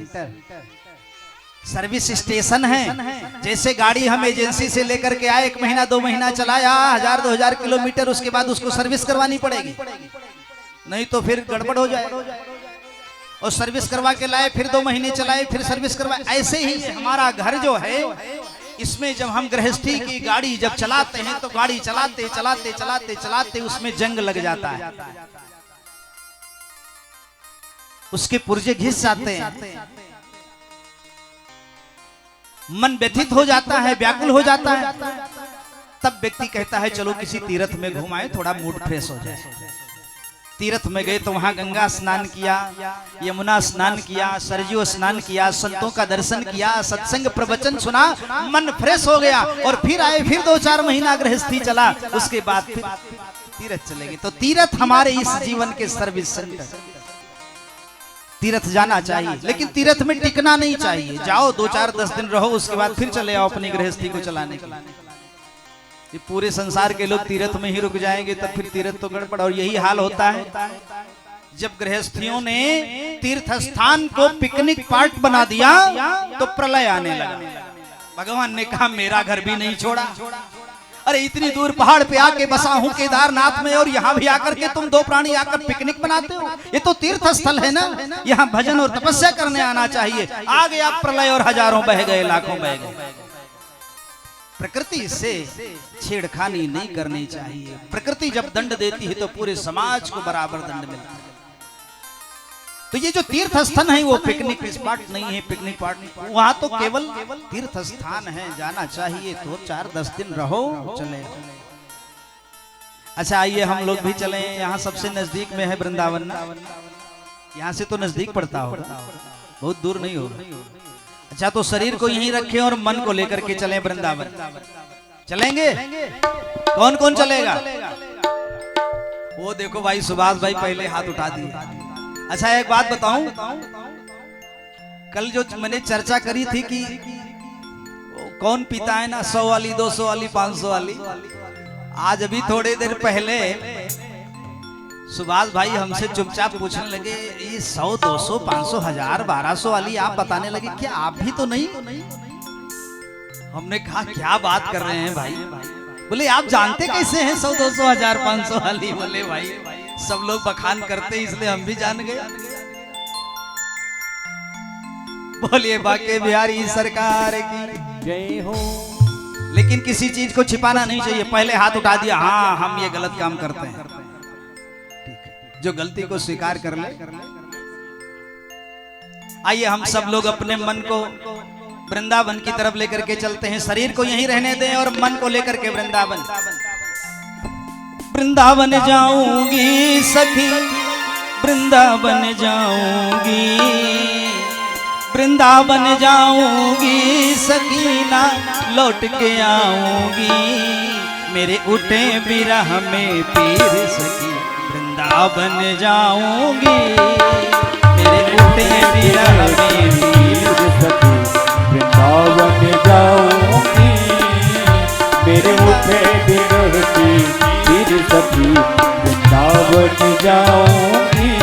सर्विस स्टेशन है। जैसे गाड़ी हम एजेंसी से लेकर के आए, 1 महीना 2 महीना चलाया, 1000-2000 किलोमीटर, उसके बाद उसको सर्विस करवानी पड़ेगी, नहीं तो फिर गड़बड़ हो जाए। और सर्विस करवा के लाए, फिर 2 महीने चलाए, फिर सर्विस करवाए। ऐसे ही हमारा घर जो है, इसमें जब हम गृहस्थी की गाड़ी जब चलाते हैं तो गाड़ी चलाते चलाते चलाते चलाते उसमें जंग लग जाता है, उसके पुर्जे घिस जाते हैं, मन व्यथित हो जाता है, व्याकुल हो जाता है। तब व्यक्ति कहता है चलो किसी तीर्थ में घुमाए, थोड़ा मूड फ्रेश हो जाए। तीर्थ में गए तो वहां गंगा स्नान किया, यमुना स्नान किया, सरयू स्नान किया, संतों का दर्शन किया, सत्संग प्रवचन सुना, मन फ्रेश हो गया। और फिर आए, फिर 2-4 महीना गृहस्थी चला, उसके बाद फिर तीर्थ चले गए। तो तीर्थ हमारे इस जीवन के सर्विस सेंटर। तीर्थ जाना चाहिए, लेकिन तीर्थ में टिकना नहीं चाहिए। जाओ 2-4-10 दिन रहो, उसके बाद फिर चले आओ अपनी गृहस्थी को चलाने के लिए। ये पूरे संसार के लोग तीर्थ में ही रुक जाएंगे तब फिर तीर्थ तो गड़बड़। और यही हाल होता है जब गृहस्थियों ने तीर्थ स्थान को पिकनिक पार्ट बना दिया तो प्रलय आने लगा। भगवान ने कहा मेरा घर भी नहीं छोड़ा। अरे इतनी दूर पहाड़ पे आके बसा हूँ केदारनाथ में, और यहाँ भी आकर के तुम 2 प्राणी आकर पिकनिक बनाते हो। ये तो तीर्थ स्थल है ना, यहाँ भजन और तपस्या करने आना चाहिए। आ गया प्रलय और हजारों बह गए, लाखों बह गए। प्रकृति से छेड़खानी नहीं करनी चाहिए। प्रकृति जब दंड देती है तो पूरे समाज को बराबर दंड मिलता है। तो ये जो तीर्थ स्थान है वो पिकनिक स्पॉट नहीं है, पिकनिक स्पॉट, वहां तो केवल तीर्थ स्थान है, जाना चाहिए। तो 4-10 दिन रहो, चले। अच्छा आइए हम लोग भी चले। यहाँ सबसे नजदीक में है वृंदावन, यहाँ से तो नजदीक पड़ता होगा, बहुत दूर नहीं होगा। अच्छा तो शरीर को यहीं रखें और मन को लेकर के चलें वृंदावन। चलेंगे? कौन कौन चलेगा? वो देखो भाई सुभाष भाई पहले हाथ उठा दिए। अच्छा एक बात बताऊं, कल जो मैंने चर्चा करी थी कि कौन पीता है ना 100 वाली, 200 वाली, 500 वाली, आज अभी थोड़ी देर पहले सुभाष भाई हमसे चुपचाप पूछने लगे ये 100, 200, 500, 1000, 1200 वाली आप बताने लगे, क्या आप भी तो नहीं? हमने कहा क्या बात कर रहे हैं भाई? बोले आप जानते कैसे हैं 100, 200, 1000, 500 वाली? बोले भाई सब लोग बखान करते इसलिए हम भी जान गए। बोलिए बाके बिहारी सरकार की जय हो। लेकिन किसी चीज को छिपाना नहीं चाहिए। पहले हाथ उठा दिया, हाँ हम ये गलत काम करते हैं, जो गलती को स्वीकार कर ले। आइए हम सब लोग अपने मन को वृंदावन की तरफ लेकर के चलते हैं। शरीर को यहीं रहने दें और मन को लेकर के वृंदावन। वृंदावन जाऊंगी सखी, वृंदावन जाऊंगी, वृंदावन जाऊंगी सकीना लौट के आऊंगी। मेरे उठे बिरह में पीर सखी, वृंदावन जाऊंगी। मेरे उठे बिरह में पीर सखी, वृंदावन जाऊंगी। मेरे उठे बिरह की पीर सखी, वृंदावन जाऊंगी।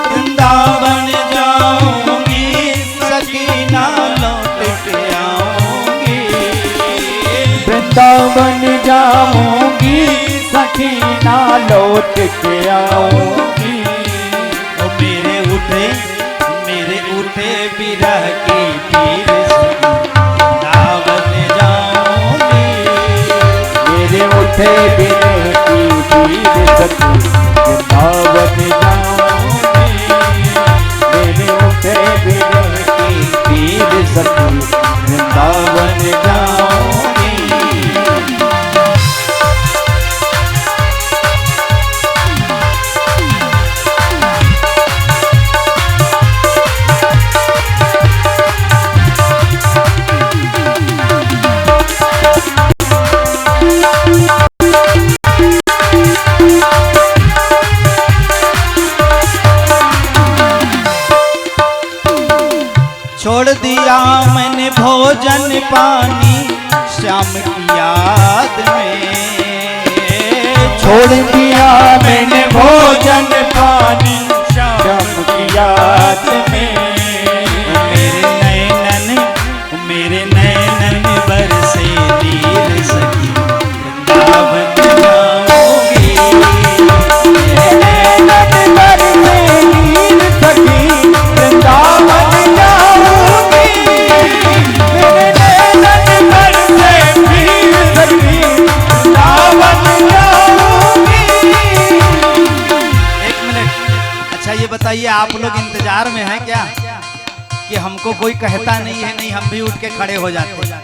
वृंदावन जाऊंगी सकीना लौट के आऊंगी। वृंदावन जाऊंगी सखीना लौट के आऊंगी। मेरे उठे बिरह की पीर सखी, वृंदावन जाऊंगी। मेरे उठे बिरह की पीर सखी, वृंदावन जाऊंगी। मेरे उठे बिरह की पीर सखी, वृंदावन जाऊंगी। छोड़ दिया मैंने भोजन पानी श्याम की याद में। छोड़ दिया मैंने भोजन पानी श्याम की याद में। मेरे नैनन बरसे नीर सखी, वृंदावन जाऊंगी। मेरे नैनन बरसे नीर सखी, वृंदावन जाऊंगी। मेरे नैनन बरसे नीर सखी, वृंदावन जाऊंगी। एक मिनट, अच्छा ये बताइए आप लोग इंतजार में हैं क्या कि हमको कोई कहता नहीं है? नहीं, हम भी उठ के खड़े हो जाते हैं।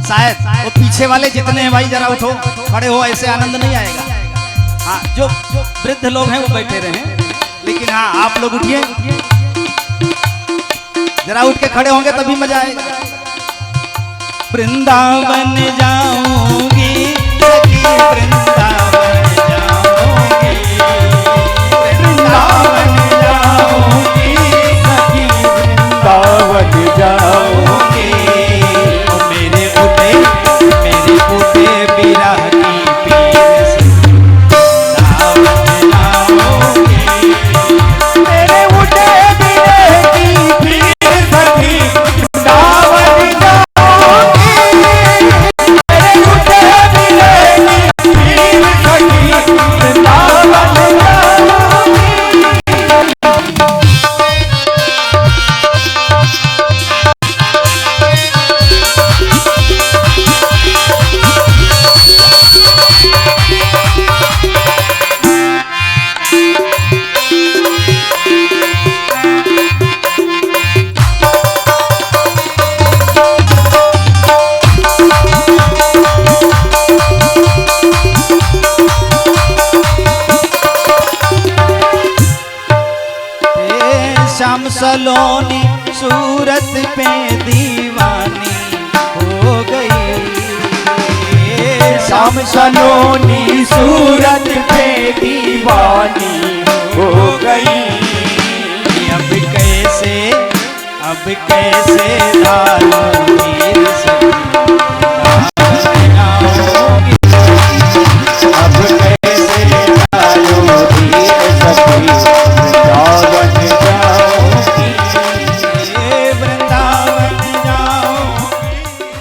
शायद वो पीछे वाले जितने हैं भाई जरा उठो, खड़े हो, ऐसे आनंद नहीं आएगा। हाँ जो वृद्ध लोग हैं वो बैठे रहे, लेकिन हाँ आप लोग उठिए, जरा उठ के खड़े होंगे तभी मजा आएगा। वृंदावन जाऊंगी सखी, वृंदावन जाऊंगी। वृंदावन जाऊंगी सखी, वृंदावन जाऊंगी। मेरे उठे बिरह की पीर सखी, वृंदावन जाऊंगी। मेरे उठे बिरह की पीर सखी, वृंदावन जाऊंगी। मेरे उठे बिरह की पीर सखी, वृंदावन जाऊंगी। श्याम सलोनी सूरत पे दीवानी हो गई। श्याम सलोनी सूरत पे दीवानी हो गई। अब कैसे धारूं नीर सखी, वृंदावन जाऊंगी। अब कैसे डालो धीर सखी, वृंदावन जाऊंगी। वृंदावन जाऊंगी।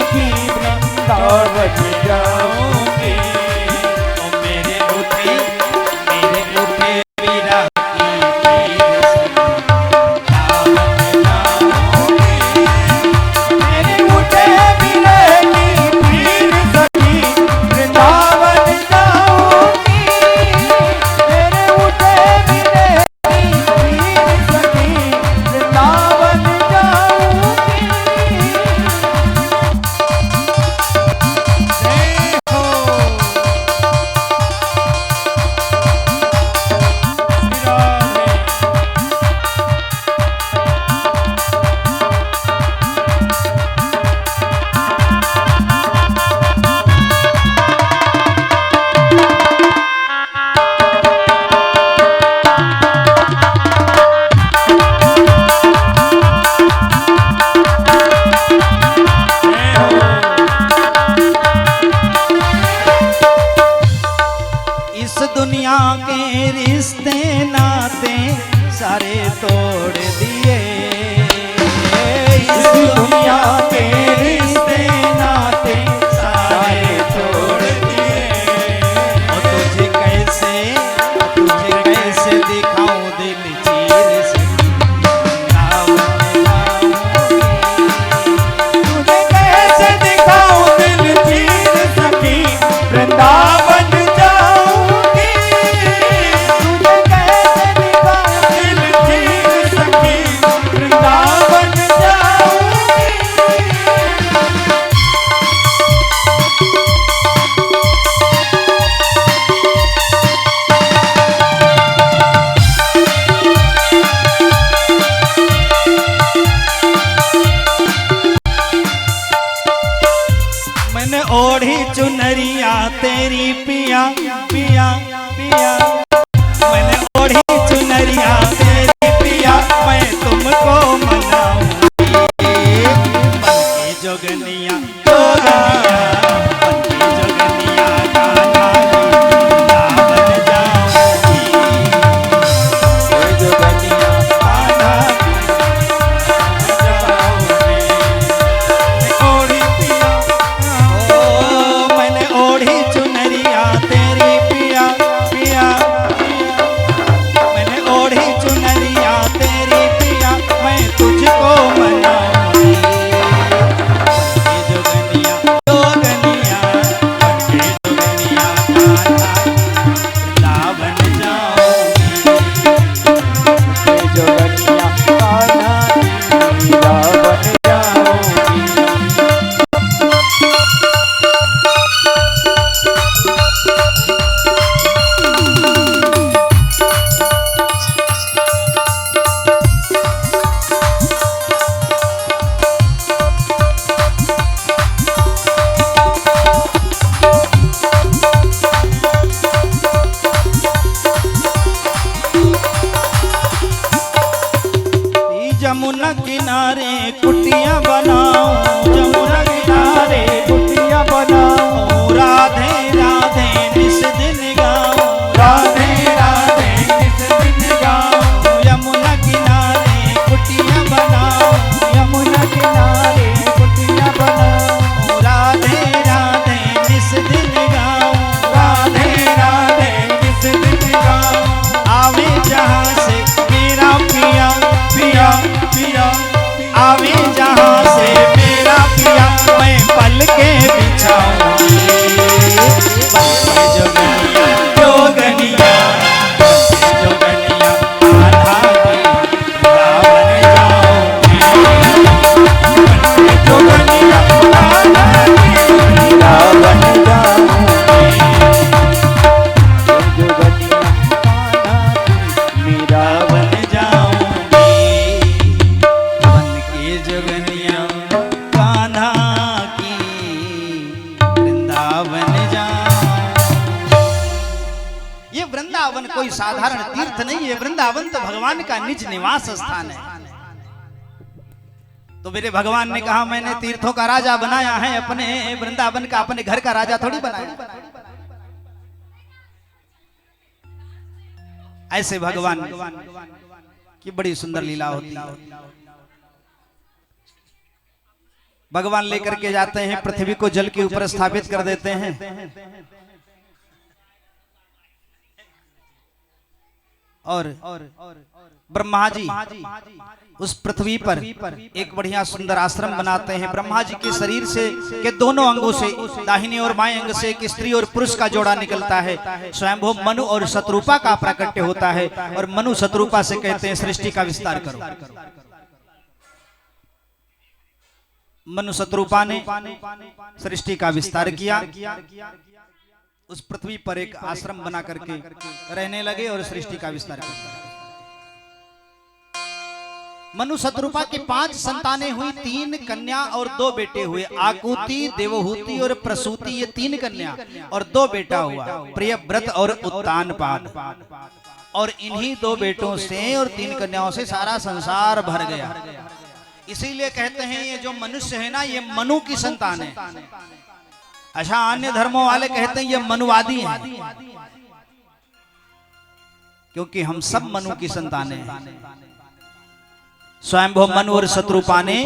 सखी वृंदावन जाऊंगी। ओ मेरे उठे वीरा की पीर मेरे उठे वीरे की पीर सखी वृंदावन जाऊंगी। मेरे उठे वीरे की पीर सखी वृंदावन जाऊंगी। देखो इस दुनिया के रिश्ते नाते सारे तोड़ दिए। इस दुनिया के रिश्ते नाते सारे तोड़ दिए। और तुझे कैसे दिखाऊं दिल चीर सकी वृंदावन जाऊंगी। तुझे कैसे दिखाऊं दिल चीर सखी वृंदावन जाऊंगी। तुझे कैसे दिखाऊं दिल चीर सखी वृंदावन जाऊंगी। मैंने ओढ़ी चुनरिया तेरी पिया पिया पिया। मैंने ओढ़ी चुनरिया तेरी पिया मैं तुमको मनाऊंगी। बन के जोगनिया जोगनिया बन के जोगनिया कान्हा वृंदावन जाऊंगी। जोगनिया कान्हा जाऊंगी। ओढ़ी पिया ओ मैंने ओढ़ी चुनरिया तेरी पिया पिया। मैंने ओढ़ी चुनरिया तेरी पिया मैं तुझको मनाऊंगी। बनके जोगनिया जोगनिया बनके जोगनिया कान्हा वृंदावन जाऊंगी। जोगनिया कान्हा वृंदावन जाऊंगी। जमुना किनारे कुटिया बनाओ जमुना किनारे कुटिया बनाओ राधे राधे निस दिन गाओ राधे राधे निस दिन गाओ। यमुना किनारे कुटिया बनाओ यमुना किनारे कुटिया बनाओ राधे राधे निस दिन गाओ राधे राधे निस दिन गाओ। आवे जहाँ से मेरा पिया पिया पिया आवे जहाँ से मेरा पिया मैं पल के बिछाऊंगी। बनके जोगनिया जोगनिया बनके जोगनिया कान्हा वृंदावन जाऊंगी। बनके जोगनिया कान्हा वृंदावन जाऊंगी। जोगनिया कान्हा वृंदावन जाऊंगी। बनके जोगनिया कान्हा की वृंदावन जाऊंगी। ये वृंदावन कोई साधारण तीर्थ नहीं है। वृंदावन तो भगवान का निज निवास स्थान है। तो मेरे भगवान ने कहा मैंने तीर्थों का राजा बनाया है, अपने वृंदावन का अपने घर का राजा थोड़ी बनाया। ऐसे भगवान की बड़ी सुंदर लीला होती है। भगवान लेकर के जाते हैं, पृथ्वी को जल के ऊपर स्थापित कर देते हैं और ब्रह्मा जी उस पृथ्वी पर एक बढ़िया सुंदर आश्रम बनाते हैं। ब्रह्मा जी के शरीर से के दोनों अंगों से, दाहिने और बाएं अंग से एक स्त्री और पुरुष का जोड़ा निकलता है। स्वयंभू मनु और शत्रुपा का प्राकट्य होता है और मनु शत्रुपा से कहते हैं सृष्टि का विस्तार करो। मनु शत्रुपा ने सृष्टि का विस्तार किया, उस पृथ्वी पर एक आश्रम बना करके रहने लगे और सृष्टि का विस्तार किया। मनु शत्रुपा की 5 संतानें हुई, 3 कन्या और 2 बेटे हुए। आकुति, देवहूति और प्रसूति, ये 3 कन्या और 2 बेटा हुआ, प्रियव्रत और उत्तानपाद। और इन्हीं 2 बेटों से और 3 कन्याओं से सारा संसार भर गया। इसीलिए कहते हैं ये जो मनुष्य है ना, ये मनु की संतान है। अच्छा, अन्य धर्मों वाले कहते हैं ये मनुवादी हैं, क्योंकि हम सब मनु की संतानें हैं। स्वयंभू मनु और शत्रुपा ने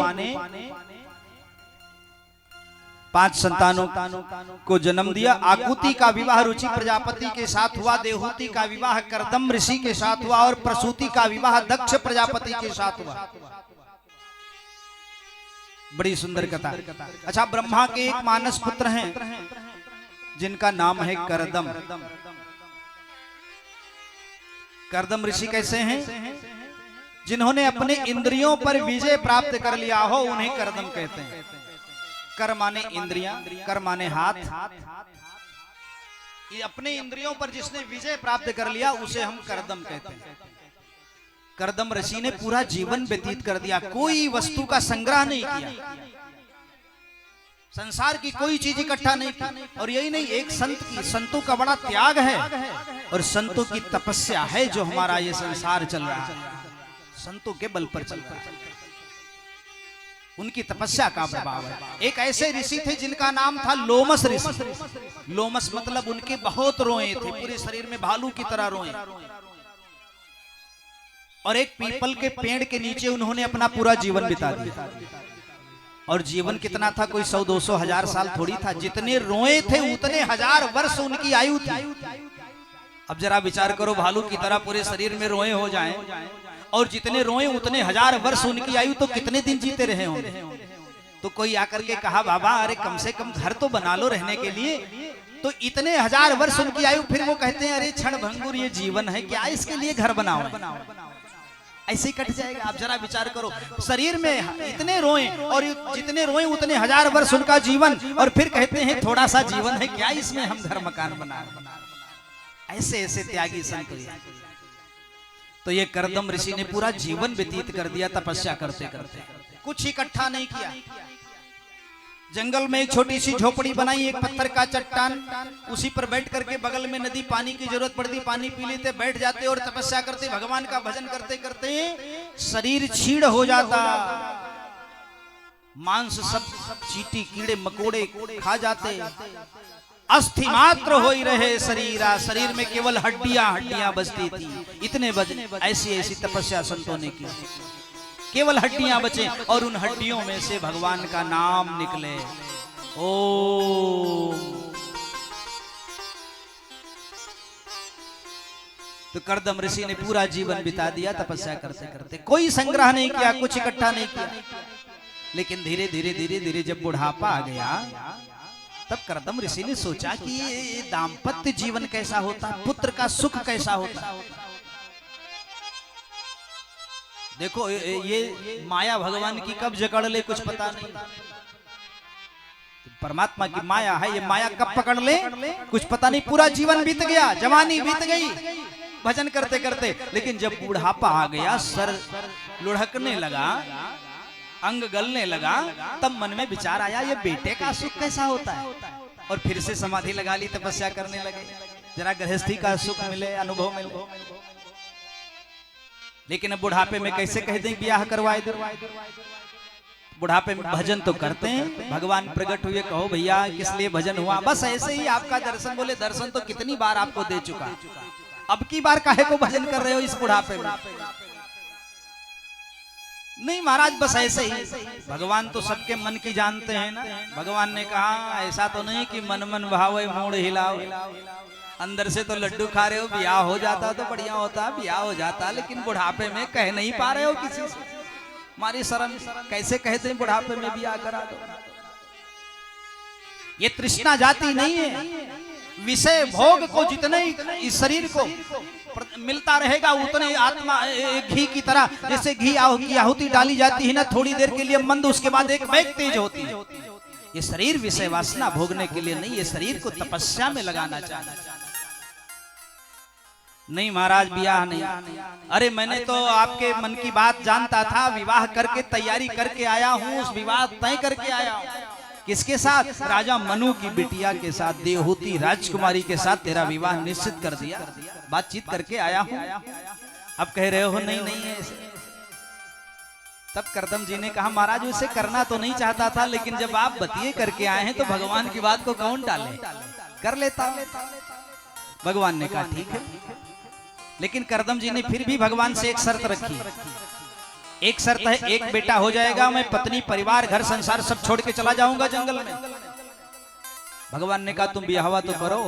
5 संतानों को जन्म दिया। आकुति का विवाह रुचि प्रजापति के साथ हुआ, देवहूति का विवाह कर्दम ऋषि के साथ हुआ और प्रसूति का विवाह दक्ष प्रजापति के साथ हुआ। बड़ी सुंदर कथा। अच्छा, ब्रह्मा के एक मानस पुत्र हैं जिनका नाम है कर्दम। कर्दम ऋषि कैसे हैं? जिन्होंने अपने इंद्रियों पर विजय प्राप्त कर लिया हो उन्हें कर्दम कहते हैं। कर माने इंद्रियां, कर माने हाथ। ये अपने इंद्रियों पर जिसने विजय प्राप्त कर लिया उसे हम कर्दम कहते हैं। कर्दम ऋषि ने पूरा जीवन व्यतीत कर दिया, कोई वस्तु का संग्रह नहीं किया, संसार की कोई चीज इकट्ठा नहीं की। और यही नहीं, एक संतों का बड़ा त्याग है और संतों की तपस्या है जो हमारा ये संसार चल रहा है, संतों के बल पर चल रहा है, उनकी तपस्या का प्रभाव है। एक ऐसे ऋषि थे जिनका नाम था लोमस ऋषि। लोमस मतलब उनके बहुत रोए थे, पूरे शरीर में भालू की तरह रोए। और एक पीपल के पेड़ के नीचे उन्होंने अपना पूरा जीवन बिता दिया। और जीवन कितना था, कोई 100-200 हजार साल थोड़ी था। जितने रोए थे उतने 1000 वर्ष उनकी आयु थी। अब जरा विचार करो, भालू की तरह पूरे शरीर में रोए हो जाएं और जितने रोए उतने 1000 वर्ष उनकी आयु, तो कितने दिन जीते रहे होंगे। तो कोई आकर के कहा, बाबा अरे कम से कम घर तो बना लो रहने के लिए। तो इतने 1000 वर्ष उनकी आयु। फिर वो कहते हैं अरे क्षण भंगुर ये जीवन है क्या, इसके लिए घर बनाओ, ऐसे ही कट जाएगा। आप जरा विचार करो, शरीर में इतने रोए और जितने रोए उतने 1000 वर्ष उनका जीवन, और फिर कहते हैं थोड़ा सा जीवन है क्या, इसमें हम घर मकान बना। ऐसे ऐसे त्यागी संत। तो ये कर्दम ऋषि ने पूरा जीवन व्यतीत कर दिया तपस्या करते करते, कुछ इकट्ठा नहीं किया। जंगल में एक छोटी सी झोपड़ी बनाई, एक पत्थर का चट्टान, उसी पर बैठ करके, बगल में नदी, पानी की जरूरत पड़ती पानी पी लेते, बैठ जाते और तपस्या करते, भगवान का भजन करते करते शरीर क्षीण हो जाता, मांस सब चींटी कीड़े मकोड़े खा जाते, अस्थि मात्र हो ही रहे शरीरा, शरीर में केवल हड्डियां हड्डियां बचती थी। इतने ऐसी ऐसी तपस्या संतों ने की, केवल हड्डियां बचे और उन हड्डियों में से भगवान का नाम निकले। ओम। तो कर्दम ऋषि ने पूरा जीवन बिता दिया तपस्या करते करते, कोई संग्रह नहीं किया, कुछ इकट्ठा नहीं किया। लेकिन धीरे धीरे धीरे धीरे जब बुढ़ापा आ गया, तब कर्दम ऋषि ने सोचा कि ये दाम्पत्य जीवन कैसा होता है, पुत्र का सुख कैसा होता है। देखो ये माया भगवान की कब जकड़ ले कुछ पता नहीं। परमात्मा की माया है, ये माया कब पकड़ ले कुछ पता नहीं। पूरा जीवन बीत गया, जवानी बीत गई भजन करते करते, लेकिन जब बुढ़ापा आ गया, सर लुढ़कने लगा, अंग गलने लगा, तब मन में विचार आया ये बेटे का सुख कैसा होता है। और फिर से समाधि लगा ली, तपस्या करने लगे, जरा गृहस्थी का सुख मिले, अनुभव मिले। लेकिन अब बुढ़ापे में कैसे कह दें ब्याह करवाए दो। बुढ़ापे में भजन तो करते हैं, भगवान प्रकट हुए, कहो भैया किस लिए भजन हुआ, बस ऐसे ही आपका दर्शन। बोले दर्शन तो कितनी बार आपको दे चुका, अब की बार काहे को भजन कर रहे हो इस बुढ़ापे में। नहीं महाराज, बस ऐसे ही। भगवान तो सबके मन की जानते हैं ना। भगवान ने कहा ऐसा तो नहीं कि मन मन भावे मूड हिलाओ, अंदर से तो लड्डू खा रहे हो, ब्याह हो जाता तो बढ़िया होता, ब्याह हो जाता, लेकिन बुढ़ापे में कह नहीं पा रहे हो किसी से। हमारी शर्म, कैसे कहते हैं बुढ़ापे में ब्याह करा दो। ये तृष्णा जाती नहीं है। विषय भोग को जितने इस शरीर को मिलता रहेगा उतने आत्मा घी की तरह, जैसे घी की आहुति डाली जाती है ना, थोड़ी देर के लिए मंद, उसके बाद एक वेग तेज होती है। ये शरीर विषय वासना भोगने के लिए नहीं, ये शरीर को तपस्या में लगाना चाहिए। नहीं महाराज, ब्याह नहीं। अरे मैंने तो आपके मन की बात जानता था, विवाह करके तैयारी करके आया हूँ, उस विवाह तय करके आया हूँ। किसके साथ? राजा मनु की बिटिया के साथ, देवहूति राजकुमारी के साथ तेरा विवाह निश्चित कर दिया, बातचीत करके आया हूँ। अब कह रहे हो नहीं नहीं है ऐसे। तब करदम जी ने कहा महाराज उसे करना तो नहीं चाहता था, लेकिन जब आप बतिए करके आए हैं तो भगवान की बात को कौन टाले, कर लेता। भगवान ने कहा ठीक है, लेकिन करदम जी ने फिर भी भगवान से एक शर्त रखी। एक शर्त है, एक बेटा हो जाएगा, मैं पत्नी परिवार घर संसार सब छोड़ के चला जाऊंगा जंगल में। भगवान ने कहा तुम ब्याहवा तो करो,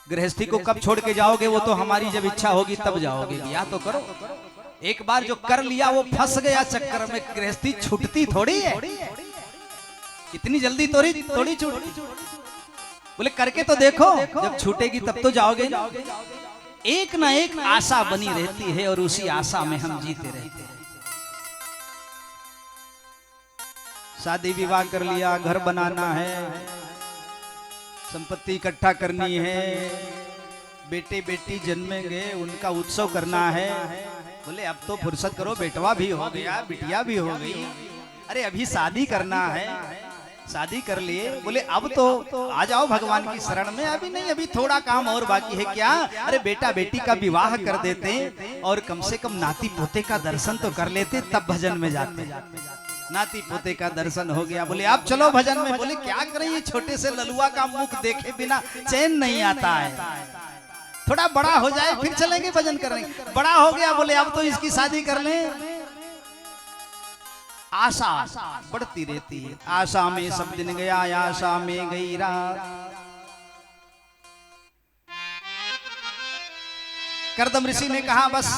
गृहस्थी को कब छोड़ के जाओगे वो तो हमारी जब इच्छा होगी तब जाओगे, ब्याह तो करो। एक बार जो कर लिया वो फंस गया चक्कर में, गृहस्थी छूटती थोड़ी है, इतनी जल्दी थोड़ी छूटती। बोले करके तो देखो, जब छूटेगी तब तो जाओगे। एक ना एक आशा बनी रहती है और उसी आशा में हम जीते रहते हैं। शादी विवाह कर लिया, घर बनाना है, संपत्ति इकट्ठा करनी है, बेटे बेटी जन्मेंगे उनका उत्सव करना है। बोले अब तो फुर्सत करो, बेटवा भी हो गया, बिटिया भी हो गई, अरे अभी शादी करना है, शादी कर लिए। बोले अब तो आ जाओ भगवान की शरण में। अभी नहीं, अभी थोड़ा काम और बाकी है। क्या? अरे बेटा बेटी का विवाह कर देते और कम से कम नाती पोते का दर्शन तो कर लेते, तब भजन में जाते। नाती पोते का दर्शन हो गया, बोले अब चलो भजन में। बोले क्या करें, ये छोटे से ललुआ का मुख देखे बिना चैन नहीं आता है, थोड़ा बड़ा हो जाए फिर चलेंगे भजन करने। बड़ा हो गया, बोले अब तो इसकी शादी कर लें। आशा बढ़ती रहती है, आशा में सब दिन गया, आशा में गई रात। करदम ऋषि ने कहा बस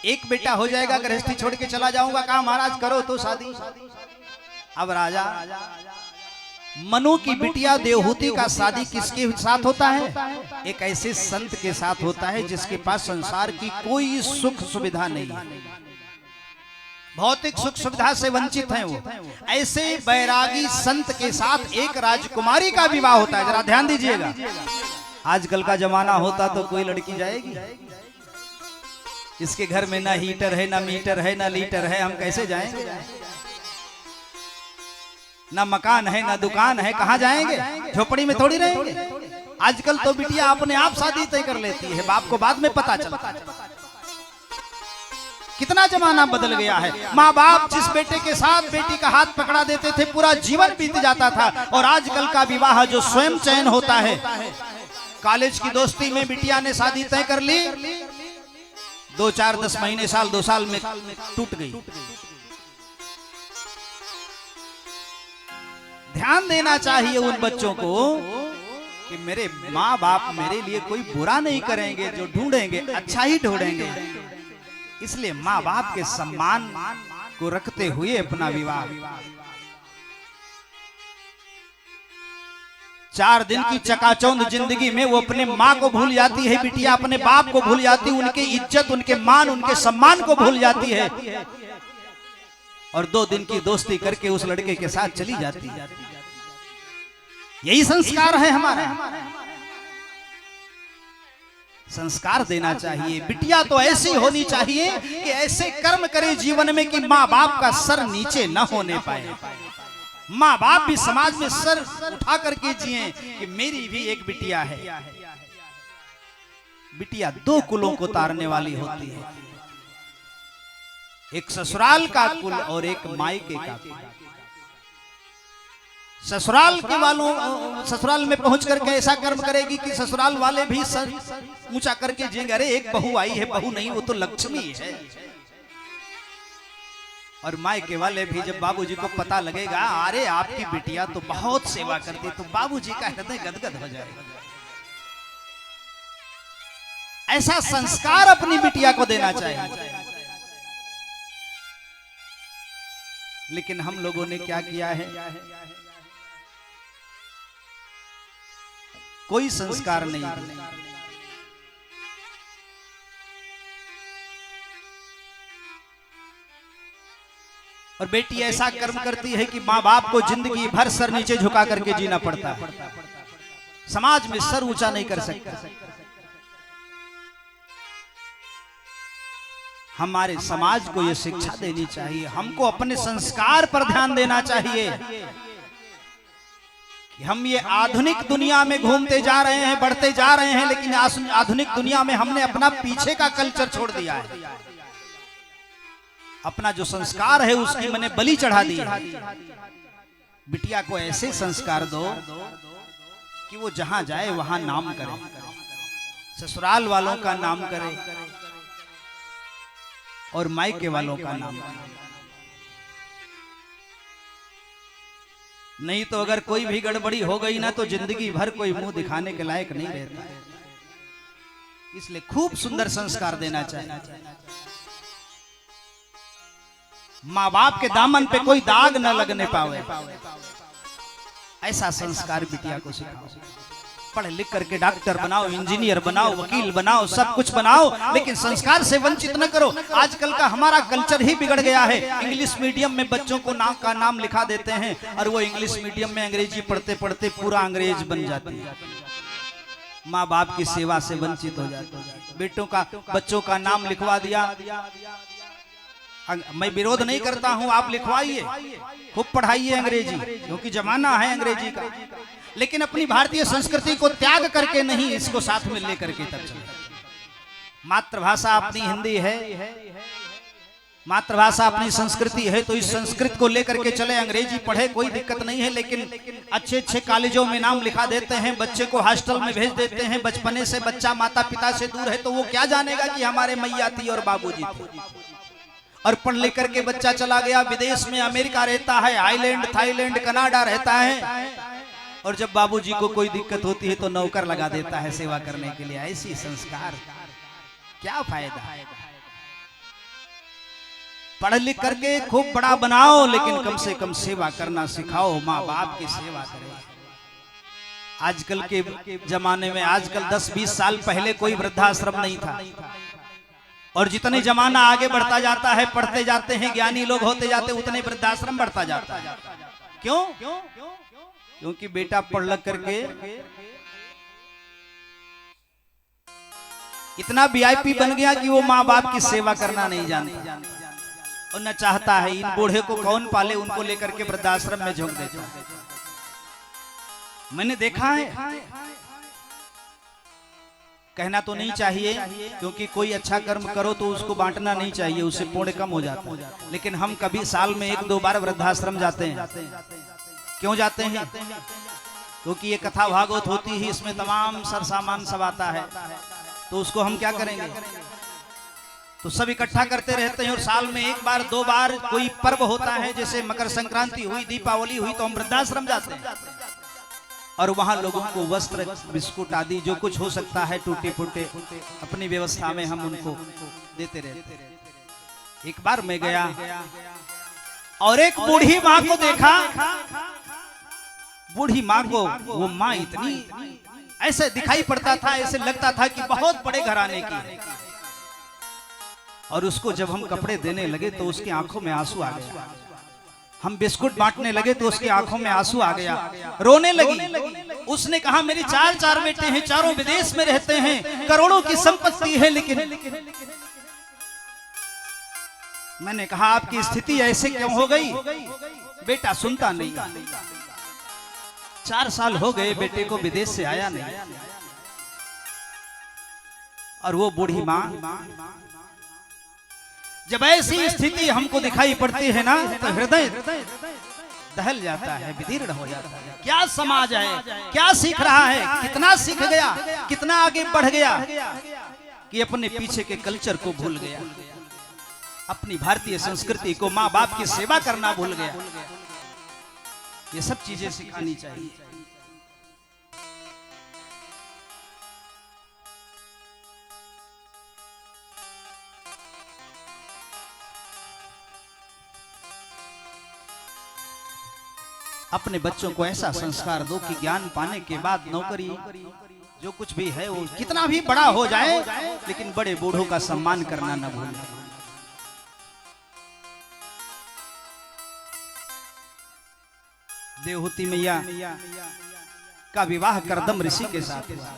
एक बेटा हो जाएगा, गृहस्थी छोड़ के चला जाऊंगा। कहा महाराज करो तो शादी। अब राजा मनु की बिटिया देवहूति का शादी किसके साथ होता है? एक ऐसे संत के साथ होता है जिसके पास संसार की कोई सुख सुविधा नहीं है, भौतिक सुख सुविधा से वंचित हैं वो। ऐसे बैरागी संत के साथ एक राजकुमारी का विवाह होता है। जरा ध्यान दीजिएगा, आजकल का जमाना होता तो कोई लड़की जाएगी? इसके घर में ना हीटर है, ना मीटर है, ना लीटर है, हम कैसे जाएंगे? ना मकान है, ना दुकान है, कहाँ जाएंगे? झोपड़ी में थोड़ी रहेंगे। आजकल तो बिटिया अपने आप शादी तय कर लेती है, बाप को बाद में पता चलता। कितना जमाना बदल गया है। माँ बाप जिस बेटे के साथ बेटी का हाथ पकड़ा देते थे पूरा जीवन बीत जाता था, और आजकल का विवाह जो स्वयं चयन होता है। कॉलेज की दोस्ती में बिटिया ने शादी तय कर ली, 2 4 10 महीने साल 2 साल में टूट गई। ध्यान देना चाहिए उन बच्चों को कि मेरे माँ बाप मेरे लिए कोई बुरा नहीं करेंगे, जो ढूंढेंगे अच्छा ही ढूंढेंगे। इसलिए माँ बाप के सम्मान को रखते हुए अपना विवाह। 4 दिन की चकाचौंध जिंदगी में वो अपने माँ को भूल जाती है, बिटिया अपने बाप को भूल जाती है, उनकी इज्जत, उनके मान, उनके सम्मान को भूल जाती है, और 2 दिन की दोस्ती करके उस लड़के के साथ चली जाती है। यही संस्कार है हमारा। संस्कार देना चाहिए। बिटिया तो ऐसी होनी चाहिए कि ऐसे कर्म करे जीवन में कि माँ बाप का सर नीचे न होने पाए। माँ बाप भी समाज में सर उठा करके जिए कि मेरी भी एक बिटिया है। बिटिया 2 कुलों को तारने वाली होती है, एक ससुराल का कुल और एक मायके का कुल। ससुराल के वालों ससुराल में पहुंच करके ऐसा कर्म करेगी कि ससुराल वाले भी सर ऊंचा करके जिएंगे, अरे एक बहू आई है, बहू नहीं वो तो लक्ष्मी है। और मायके वाले भी जब बाबूजी को पता लगेगा अरे आपकी बिटिया तो बहुत सेवा करती, तो बाबूजी का हृदय गदगद हो जाएगा। ऐसा संस्कार अपनी बिटिया को देना चाहिए। लेकिन हम लोगों ने क्या किया है, कोई संस्कार नहीं। और बेटी ऐसा कर्म करती है कि माँ बाप को जिंदगी भर सर नीचे झुका करके जीना पड़ता है, समाज में सर ऊंचा नहीं कर सकता। हमारे समाज को यह शिक्षा देनी चाहिए, हमको अपने संस्कार पर ध्यान देना चाहिए कि हम ये आधुनिक दुनिया में घूमते जा रहे हैं, बढ़ते जा रहे हैं, लेकिन आधुनिक दुनिया में हमने अपना पीछे का कल्चर छोड़ दिया है। अपना जो संस्कार है उसकी मैंने बलि चढ़ा दी है। बिटिया को ऐसे संस्कार दो कि वो जहां जाए वहां नाम करे, ससुराल वालों का नाम करे और मायके वालों का नाम करे। नहीं तो अगर कोई भी गड़बड़ी हो गई ना तो जिंदगी भर कोई मुंह दिखाने के लायक नहीं रहता है। इसलिए खूब सुंदर संस्कार देना चाहिए। माँ बाप के दामन पे कोई दाग न लगने पावे, ऐसा संस्कार बिटिया को सिखाओ। पढ़ लिख करके डॉक्टर बनाओ, इंजीनियर बनाओ, वकील बनाओ, सब कुछ बनाओ, लेकिन संस्कार से वंचित न करो। आजकल का हमारा कल्चर ही बिगड़ गया है। इंग्लिश मीडियम में बच्चों को नाम लिखा देते हैं और वो इंग्लिश मीडियम में अंग्रेजी पढ़ते पढ़ते पूरा अंग्रेज बन जाती है। माँ बाप की सेवा से वंचित हो जाते हैं। बच्चों का नाम लिखवा दिया, मैं विरोध नहीं करता हूं, आप लिखवाइए, खूब पढ़ाइए अंग्रेजी, क्योंकि जमाना है अंग्रेजी का, लेकिन अपनी भारतीय संस्कृति को त्याग करके नहीं, इसको साथ में लेकर के तब चले। मातृभाषा अपनी हिंदी है, मातृभाषा अपनी संस्कृति है, तो इस संस्कृत को लेकर के चले। अंग्रेजी पढ़े कोई दिक्कत नहीं है, लेकिन अच्छे अच्छे कॉलेजों में नाम लिखा देते हैं, बच्चे को हॉस्टल में भेज देते हैं। बचपने से बच्चा माता पिता से दूर है तो वो क्या जानेगा कि हमारे मैया थी और बाबूजी थे। और पढ़ लिख करके बच्चा चला गया विदेश में, अमेरिका रहता है, आइलैंड, थाईलैंड, कनाडा रहता है, और जब बाबूजी को कोई दिक्कत होती है तो नौकर लगा देता है सेवा करने के लिए। ऐसी संस्कार क्या फायदा है। पढ़ लिख करके खूब बड़ा बनाओ, लेकिन कम से कम सेवा करना सिखाओ, माँ बाप की सेवा करें। आजकल के जमाने में, आजकल 10-20 साल पहले कोई वृद्धाश्रम नहीं था, और जितने जमाना आगे बढ़ता जाता है, पढ़ते जाते हैं, ज्ञानी लोग होते जाते, उतने वृद्धाश्रम बढ़ता जाता है। क्यों? क्योंकि बेटा पढ़ लग करके इतना वीआईपी बन गया कि वो माँ बाप की सेवा करना नहीं जानता और न चाहता है। इन बूढ़े को कौन पाले, उनको लेकर के वृद्धाश्रम में झोंक देता है। मैंने देखा है, कहना तो नहीं चाहिए, क्योंकि कोई अच्छा कर्म करो तो उसको बांटना नहीं चाहिए, उससे पुण्य कम हो जाता है। लेकिन हम कभी साल में 1-2 बार वृद्धाश्रम जाते हैं। क्यों जाते हैं? क्योंकि ये कथा भागवत होती है, इसमें तमाम सर सामान सब आता है, तो उसको हम क्या करेंगे, तो सब इकट्ठा करते रहते हैं। और साल में 1-2 बार कोई पर्व होता है, जैसे मकर संक्रांति हुई, दीपावली हुई, तो हम वृद्धाश्रम जाते हैं और वहां लोगों को वस्त्र, बिस्कुट आदि जो कुछ हो सकता है टूटे फूटे अपनी व्यवस्था में हम उनको देते रहते। एक बार मैं गया और एक बूढ़ी माँ को देखा। बूढ़ी माँ को वो माँ इतनी ऐसे दिखाई पड़ता था, ऐसे लगता था कि बहुत बड़े घराने की है। और उसको जब हम कपड़े देने लगे तो उसकी आंखों में आंसू आ गया। हम बिस्कुट बांटने लगे तो उसकी आंखों में आंसू आ गया, रोने लगी। उसने कहा मेरे 4 बेटे हैं, चारों विदेश में रहते हैं, करोड़ों की संपत्ति है, लेकिन मैंने कहा आपकी स्थिति ऐसे क्यों हो गई? बेटा सुनता नहीं। 4 साल हो गए बेटे को विदेश से आया नहीं। और वो बूढ़ी माँ, जब ऐसी स्थिति हमको दिखाई पड़ती है ना, तो हृदय दहल जाता है, विदीर्ण हो जाता है। क्या समाज है, क्या सीख रहा है, कितना सीख गया, कितना आगे बढ़ गया कि अपने पीछे के कल्चर को भूल गया, अपनी भारतीय संस्कृति को, माँ बाप की सेवा करना भूल गया। ये सब चीजें सिखानी चाहिए। अपने बच्चों को ऐसा संस्कार दो कि ज्ञान पाने के बाद नौकरी जो कुछ भी है वो कितना भी बड़ा हो जाए, लेकिन बड़े बूढ़ों का सम्मान करना न भूलें। देवहूति मैया का विवाह करदम ऋषि के साथ हुआ।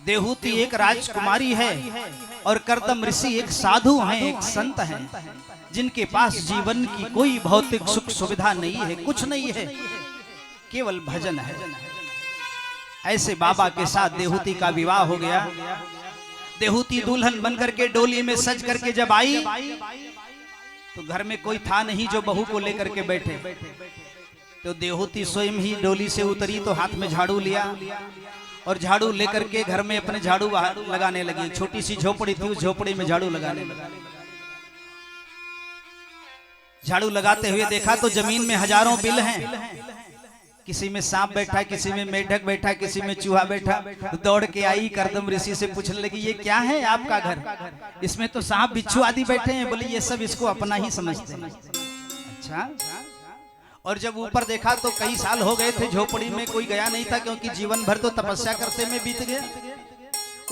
देवहूति एक राजकुमारी है और करदम ऋषि एक साधु हैं, एक संत हैं, जिनके पास जीवन की कोई भौतिक सुख सुविधा नहीं है, कुछ नहीं है, केवल भजन है। ऐसे बाबा के साथ देवहूति का विवाह हो गया। देवहूति दुल्हन बनकर के डोली में सज करके जब आई तो घर में कोई था नहीं जो बहू को लेकर के बैठे। तो देवहूति स्वयं ही डोली से उतरी तो हाथ में झाड़ू लिया और झाड़ू लेकर के घर में अपने झाड़ू लगाने लगी। छोटी सी झोपड़ी थी, उस झोपड़ी में झाड़ू लगाने लगी। झाड़ू लगाते हुए देखा तो जमीन में हजारों बिल हैं, किसी में सांप बैठा, किसी में मेढक बैठा, किसी में चूहा बैठा। तो दौड़ के आई करदम ऋषि से पूछने लगी, ये क्या है आपका घर, इसमें तो सांप बिच्छू आदि बैठे हैं। बोले ये सब इसको अपना ही समझते हैं। अच्छा। और जब ऊपर देखा तो कई साल हो गए थे झोपड़ी में कोई गया नहीं था, क्योंकि जीवन भर तो तपस्या करते में बीत गया।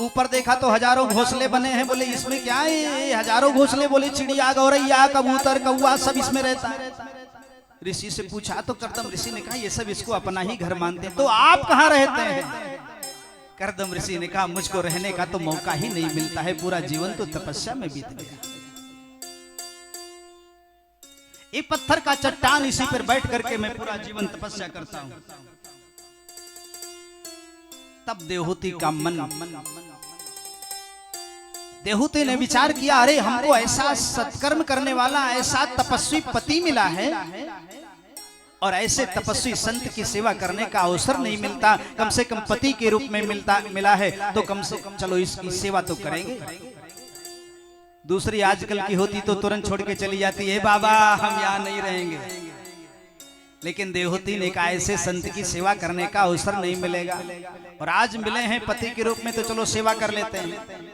ऊपर देखा तो हजारों घोंसले बने हैं। बोले इसमें क्या है, ये हजारों घोंसले। बोले चिड़िया, गौरैया, कबूतर, कौवा सब इसमें रहता है। ऋषि से पूछा तो करदम ऋषि ने कहा ये सब इसको अपना ही घर मानते हैं। तो आप कहाँ रहते हैं? करदम ऋषि ने कहा मुझको रहने का तो मौका ही नहीं मिलता है, पूरा जीवन तो तपस्या में बीत गया। एक पत्थर का चट्टान, इसी पर बैठ करके मैं पूरा जीवन तपस्या करता हूं। तब देवहूति का मन, देवहूति ने विचार किया, अरे हमको ऐसा सत्कर्म करने वाला, ऐसा तपस्वी पति मिला है और ऐसे तपस्वी संत की सेवा करने का अवसर नहीं मिलता। कम से कम पति के रूप में मिला है तो कम से कम चलो इसकी सेवा तो करेंगे। दूसरी आजकल की होती तो तुरंत छोड़ के चली जाती है, बाबा हम यहाँ नहीं रहेंगे। लेकिन देवहूति ने कहा ऐसे संत की सेवा करने का अवसर नहीं मिलेगा, और आज मिले हैं पति के रूप में तो चलो सेवा कर लेते हैं।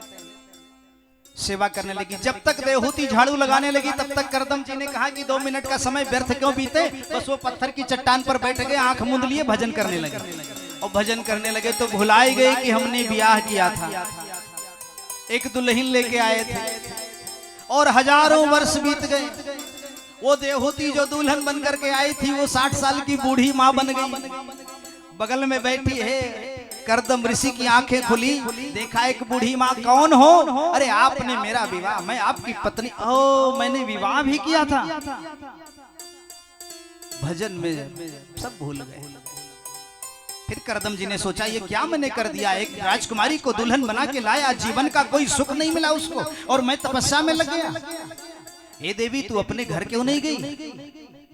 सेवा करने लगी। जब तक देवहूति झाड़ू लगाने लगी तब तक करदम जी ने कहा कि 2 मिनट का समय व्यर्थ क्यों बीते। बस वो पत्थर की चट्टान पर बैठ गए, आंख मूंद लिए भजन करने लगे। और भजन करने लगे तो भुलाई गए कि हमने ब्याह किया था, एक दुल्हन लेके आए थे और हजारों वर्ष बीत गए। वो देवहूति जो दुल्हन बन करके आई थी वो 60 साल की बूढ़ी माँ बन गई। बगल में बैठी है करदम ऋषि की आंखें खुली, देखा एक बूढ़ी माँ, कौन हो? अरे आपने मेरा विवाह, मैं आपकी पत्नी। ओ मैंने विवाह भी किया था। भजन में सब भूल गए। फिर करदम जी ने सोचा ये क्या मैंने कर दिया, एक राजकुमारी को दुल्हन बना के लाया, जीवन का कोई सुख नहीं मिला उसको और मैं तपस्या में लग गया। हे देवी तू अपने घर क्यों नहीं गई?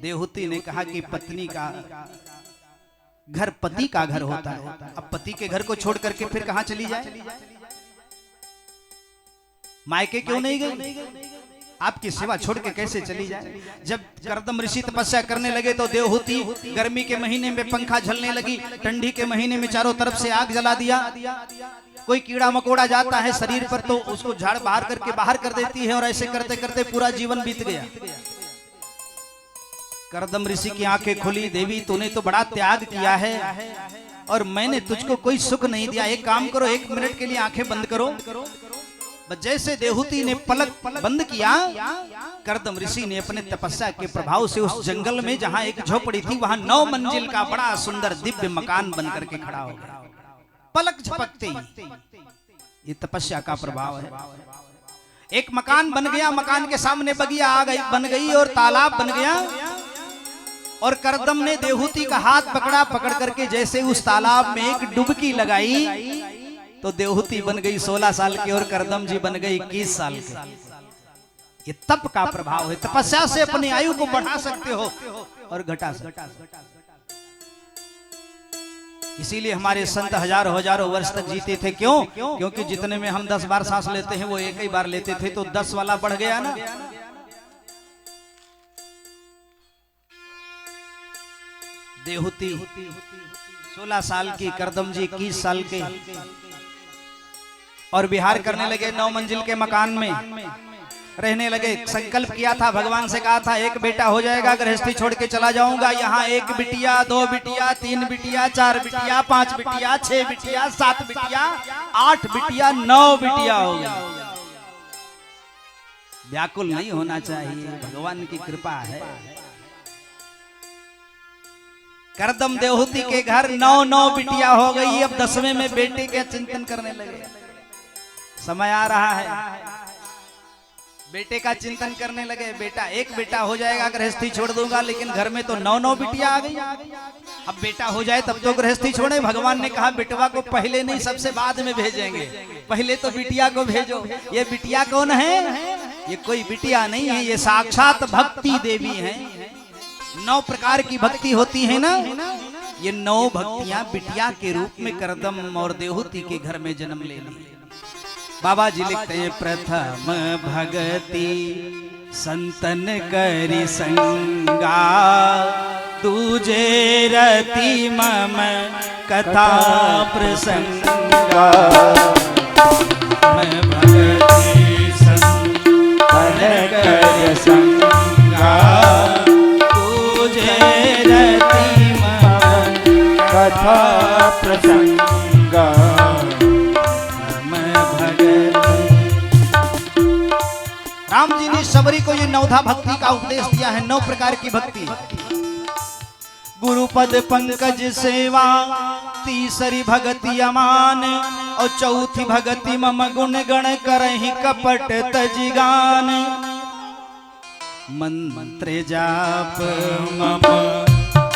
देवहूति ने कहा कि पत्नी का घर पति का घर होता है, अब पति के घर को छोड़ करके फिर कहां चली जाए? मायके क्यों नहीं गई? आपकी सेवा छोड़ के कैसे चली जाए? जब करदम ऋषि तपस्या करने लगे तो देवहूति गर्मी के महीने में पंखा झलने लगी, ठंडी के महीने में चारों तरफ से आग जला दिया। कोई कीड़ा मकोड़ा जाता है शरीर पर तो उसको झाड़ बाहर करके बाहर कर देती है, और ऐसे करते करते पूरा जीवन बीत गया। करदम ऋषि की आंखें खुली, देवी तूने तो बड़ा त्याग किया है और मैंने तुझको कोई सुख नहीं दिया। एक काम करो, 1 मिनट के लिए आंखें बंद करो। जैसे देवहूति ने पलक बंद किया, करदम ऋषि ने अपने तपस्या के प्रभाव से उस जंगल में जहां एक झोपड़ी थी वहां 9 मंजिल का बड़ा सुंदर दिव्य मकान बन करके खड़ा हो गया। पलक झपकते ही, ये तपस्या का प्रभाव है। एक मकान बन गया, मकान के सामने बगिया बन गई और तालाब बन गया। और करदम ने देवहूति का हाथ पकड़ा, पकड़ करके जैसे उस तालाब में एक डुबकी लगाई तो देवहूति बन गई 16 साल की और करदम जी बन गई 21 साल के। ये तप का प्रभाव है। तपस्या से अपनी आयु को बढ़ा सकते हो और घटा सकते हो। इसीलिए हमारे संत हजारों हजारों वर्ष तक जीते थे। क्यों? क्योंकि जितने में हम 10 बार सांस लेते हैं वो एक ही बार लेते थे, तो 10 वाला बढ़ गया ना। देहूती 16 साल की, करदम जी 21 साल के, और विहार करने लगे 9 मंजिल के मकान में रहने लगे। संकल्प किया था, भगवान से कहा था एक बेटा हो जाएगा, गृहस्थी छोड़ के चला जाऊंगा। यहाँ 1 बिटिया, 2 बिटिया, 3 बिटिया, 4 बिटिया, 5 बिटिया, 6 बिटिया, 7 बिटिया, 8 बिटिया, 9 बिटिया हो गई। व्याकुल नहीं होना चाहिए, भगवान की कृपा है। करदम देहूती के घर 9 बिटिया हो गई। अब 10वें में बेटे के चिंतन करने लगे। समय आ रहा है, बेटे का चिंतन करने लगे। बेटा, एक बेटा हो जाएगा, गृहस्थी छोड़ दूंगा। लेकिन घर में तो 9 बिटिया आ गई। अब बेटा हो जाए तब तो गृहस्थी छोड़े। भगवान ने कहा बेटवा को पहले नहीं, सबसे बाद में भेजेंगे, पहले तो बिटिया को भेजो। ये बिटिया कौन है? ये कोई बिटिया नहीं है, ये साक्षात भक्ति देवी है। 9 प्रकार की भक्ति होती है ना, ये 9 भक्तियां बिटिया के रूप में करदम और देहूती के घर में जन्म ले ली। बाबा जी लिखते हैं, प्रथम भगति संतन करी संगा, दूजे रति मम कथा प्रसंगा। मैं भगति संतन करी संगा, दूजे रति मम कथा प्रसंगा। राम जी ने सबरी को ये 9धा भक्ति का उपदेश दिया है। 9 प्रकार की भक्ति। गुरुपद पंकज सेवा, तीसरी भगति अमान, और चौथी भगति मम गुण गण करहि कपट तजिगान। मंत्र जाप मम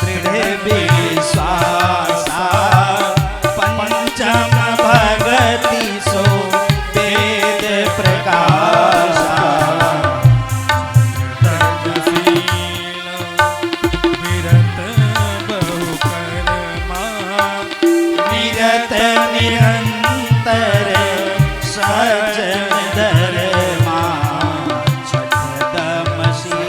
दृढ़ विश्वासा, पंचम भगति सो वेद प्रकाशा। विरत निरंतर सजन धर्मा, छठ दमसी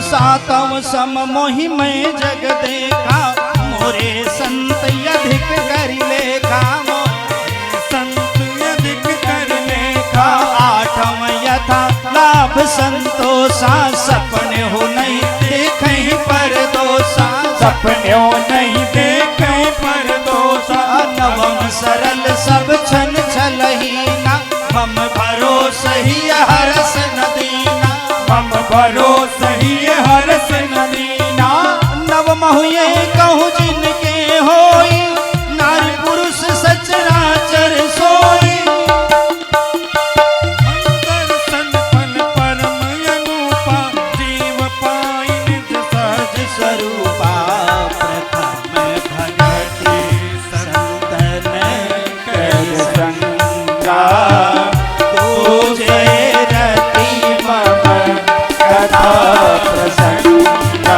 सातव सम मोहि में जग देखा, मोरे संत अधिक कर लेखा। संत अधिक कर लेखा। आठम यथा लाभ संतोषा, सपने हो नहीं देखे पर दोषा। सपने हो नहीं देखे पर दोषा। नवम सरल सब छन छलहीना, मम भरोस ही हरस नदीना। मम भरोस ही हरस नदीना। नव महुए कहूँ जिनके होई, नारी पुरुष सचराचर सोई। दर्शन फल परम अनुपा, जीव पाई निज सहज स्वरूपा। प्रथम भगति संतन कर संगा, दूजे रति मम कथा प्रसंगा।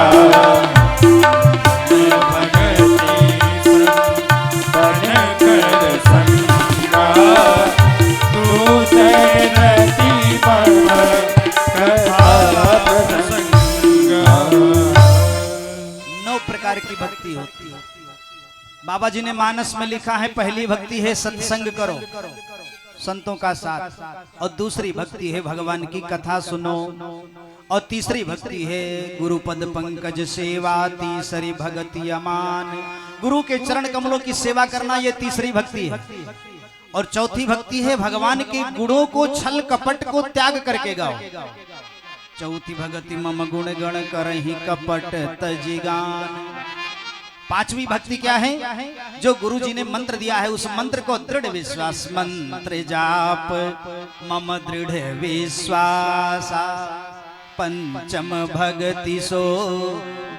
की भक्ति होती है। बाबा जी ने मानस में लिखा है, पहली भक्ति है सत्संग करो, संतों का साथ, और दूसरी भक्ति है भगवान की कथा सुनो, और तीसरी भक्ति है गुरुपद पंकज सेवा, तीसरी भक्ति अमान, गुरु के चरण कमलों की सेवा करना, ये तीसरी भक्ति है। और चौथी भक्ति है भगवान के गुणों को, छल कपट को त्याग करके गाओ। चौथी भक्ति मम गुण गण करहि कपट तजिगान। पांचवी भक्ति क्या है? जो गुरु जी ने मंत्र दिया है उस मंत्र को दृढ़ विश्वास, मंत्र जाप मम दृढ़ विश्वास। पंचम भगति सो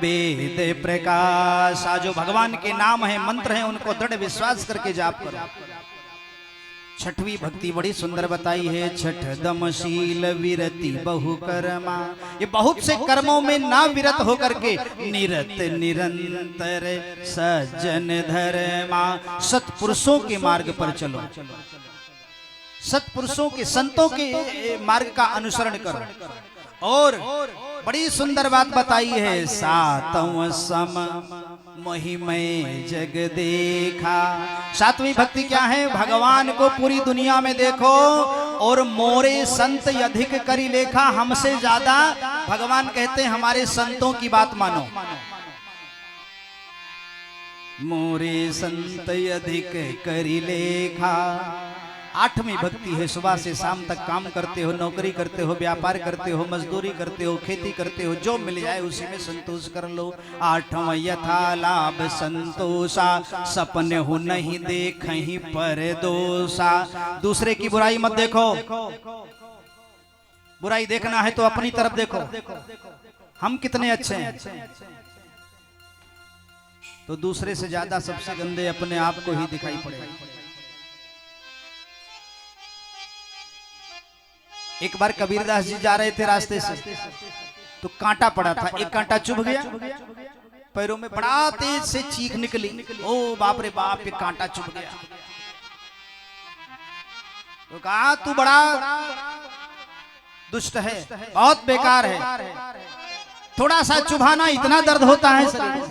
वेद प्रकाश। जो भगवान के नाम है, मंत्र हैं, उनको दृढ़ विश्वास करके जाप करो। छठवीं भक्ति बड़ी सुंदर बताई है, छठ दमशील विरति बहु कर्मा। ये बहुत से कर्मों में ना विरत होकर के निरत निरंतर सज्जन धर्मा। सत्पुरुषों के मार्ग पर चलो, सत्पुरुषों के, संतों के मार्ग का अनुसरण करो। और बड़ी सुंदर बात बताई है, सातवां सम महिमय जग देखा। सातवीं भक्ति क्या है? भगवान को पूरी दुनिया में देखो और मोरे संत अधिक करी लेखा। हमसे ज्यादा भगवान कहते हैं हमारे संतों की बात मानो। मोरे संत अधिक करी लेखा। आठवीं भक्ति है, सुबह से शाम तक काम करते हो, नौकरी करते हो, व्यापार करते हो, मजदूरी करते हो, खेती करते हो, जो मिल जाए उसी में संतोष कर लो। आठवां यथा लाभ संतोषा, सपने हो नहीं देखहि पर दोषा। दूसरे की बुराई मत देखो, बुराई देखना है तो अपनी तरफ देखो, हम कितने अच्छे हैं। तो दूसरे से ज्यादा सबसे गंदे अपने आप को ही दिखाई पड़ेगा। एक बार कबीरदास जी जा रहे थे रास्ते से, तो कांटा पड़ा था, एक कांटा चुभ गया, पैरों में बड़ा तेज से चीख निकली, ओ बाप रे बाप, ये कांटा चुभ गया। तो कहा तू बड़ा दुष्ट है, बहुत बेकार है, थोड़ा सा चुभाना इतना दर्द होता है शरीर,